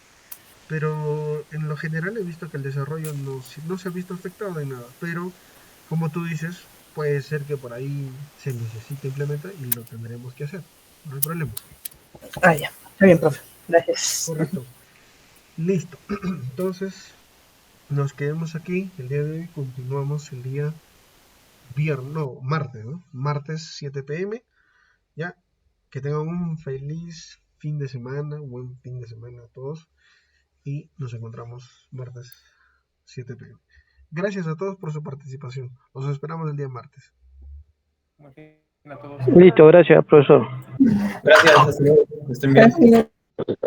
Pero en lo general he visto que el desarrollo no se ha visto afectado en nada. Pero, como tú dices, puede ser que por ahí se necesite implementar y lo tendremos que hacer. No hay problema. Ya. Está bien, profe. Gracias. Correcto. Listo. Entonces, nos quedamos aquí. El día de hoy continuamos el día martes, ¿no? Martes 7 p.m. Ya. Que tengan un feliz fin de semana, un buen fin de semana a todos. Y nos encontramos martes 7 p.m. Gracias a todos por su participación. Los esperamos el día martes. Listo, gracias, profesor. Gracias, hasta luego. Que estén bien. Gracias.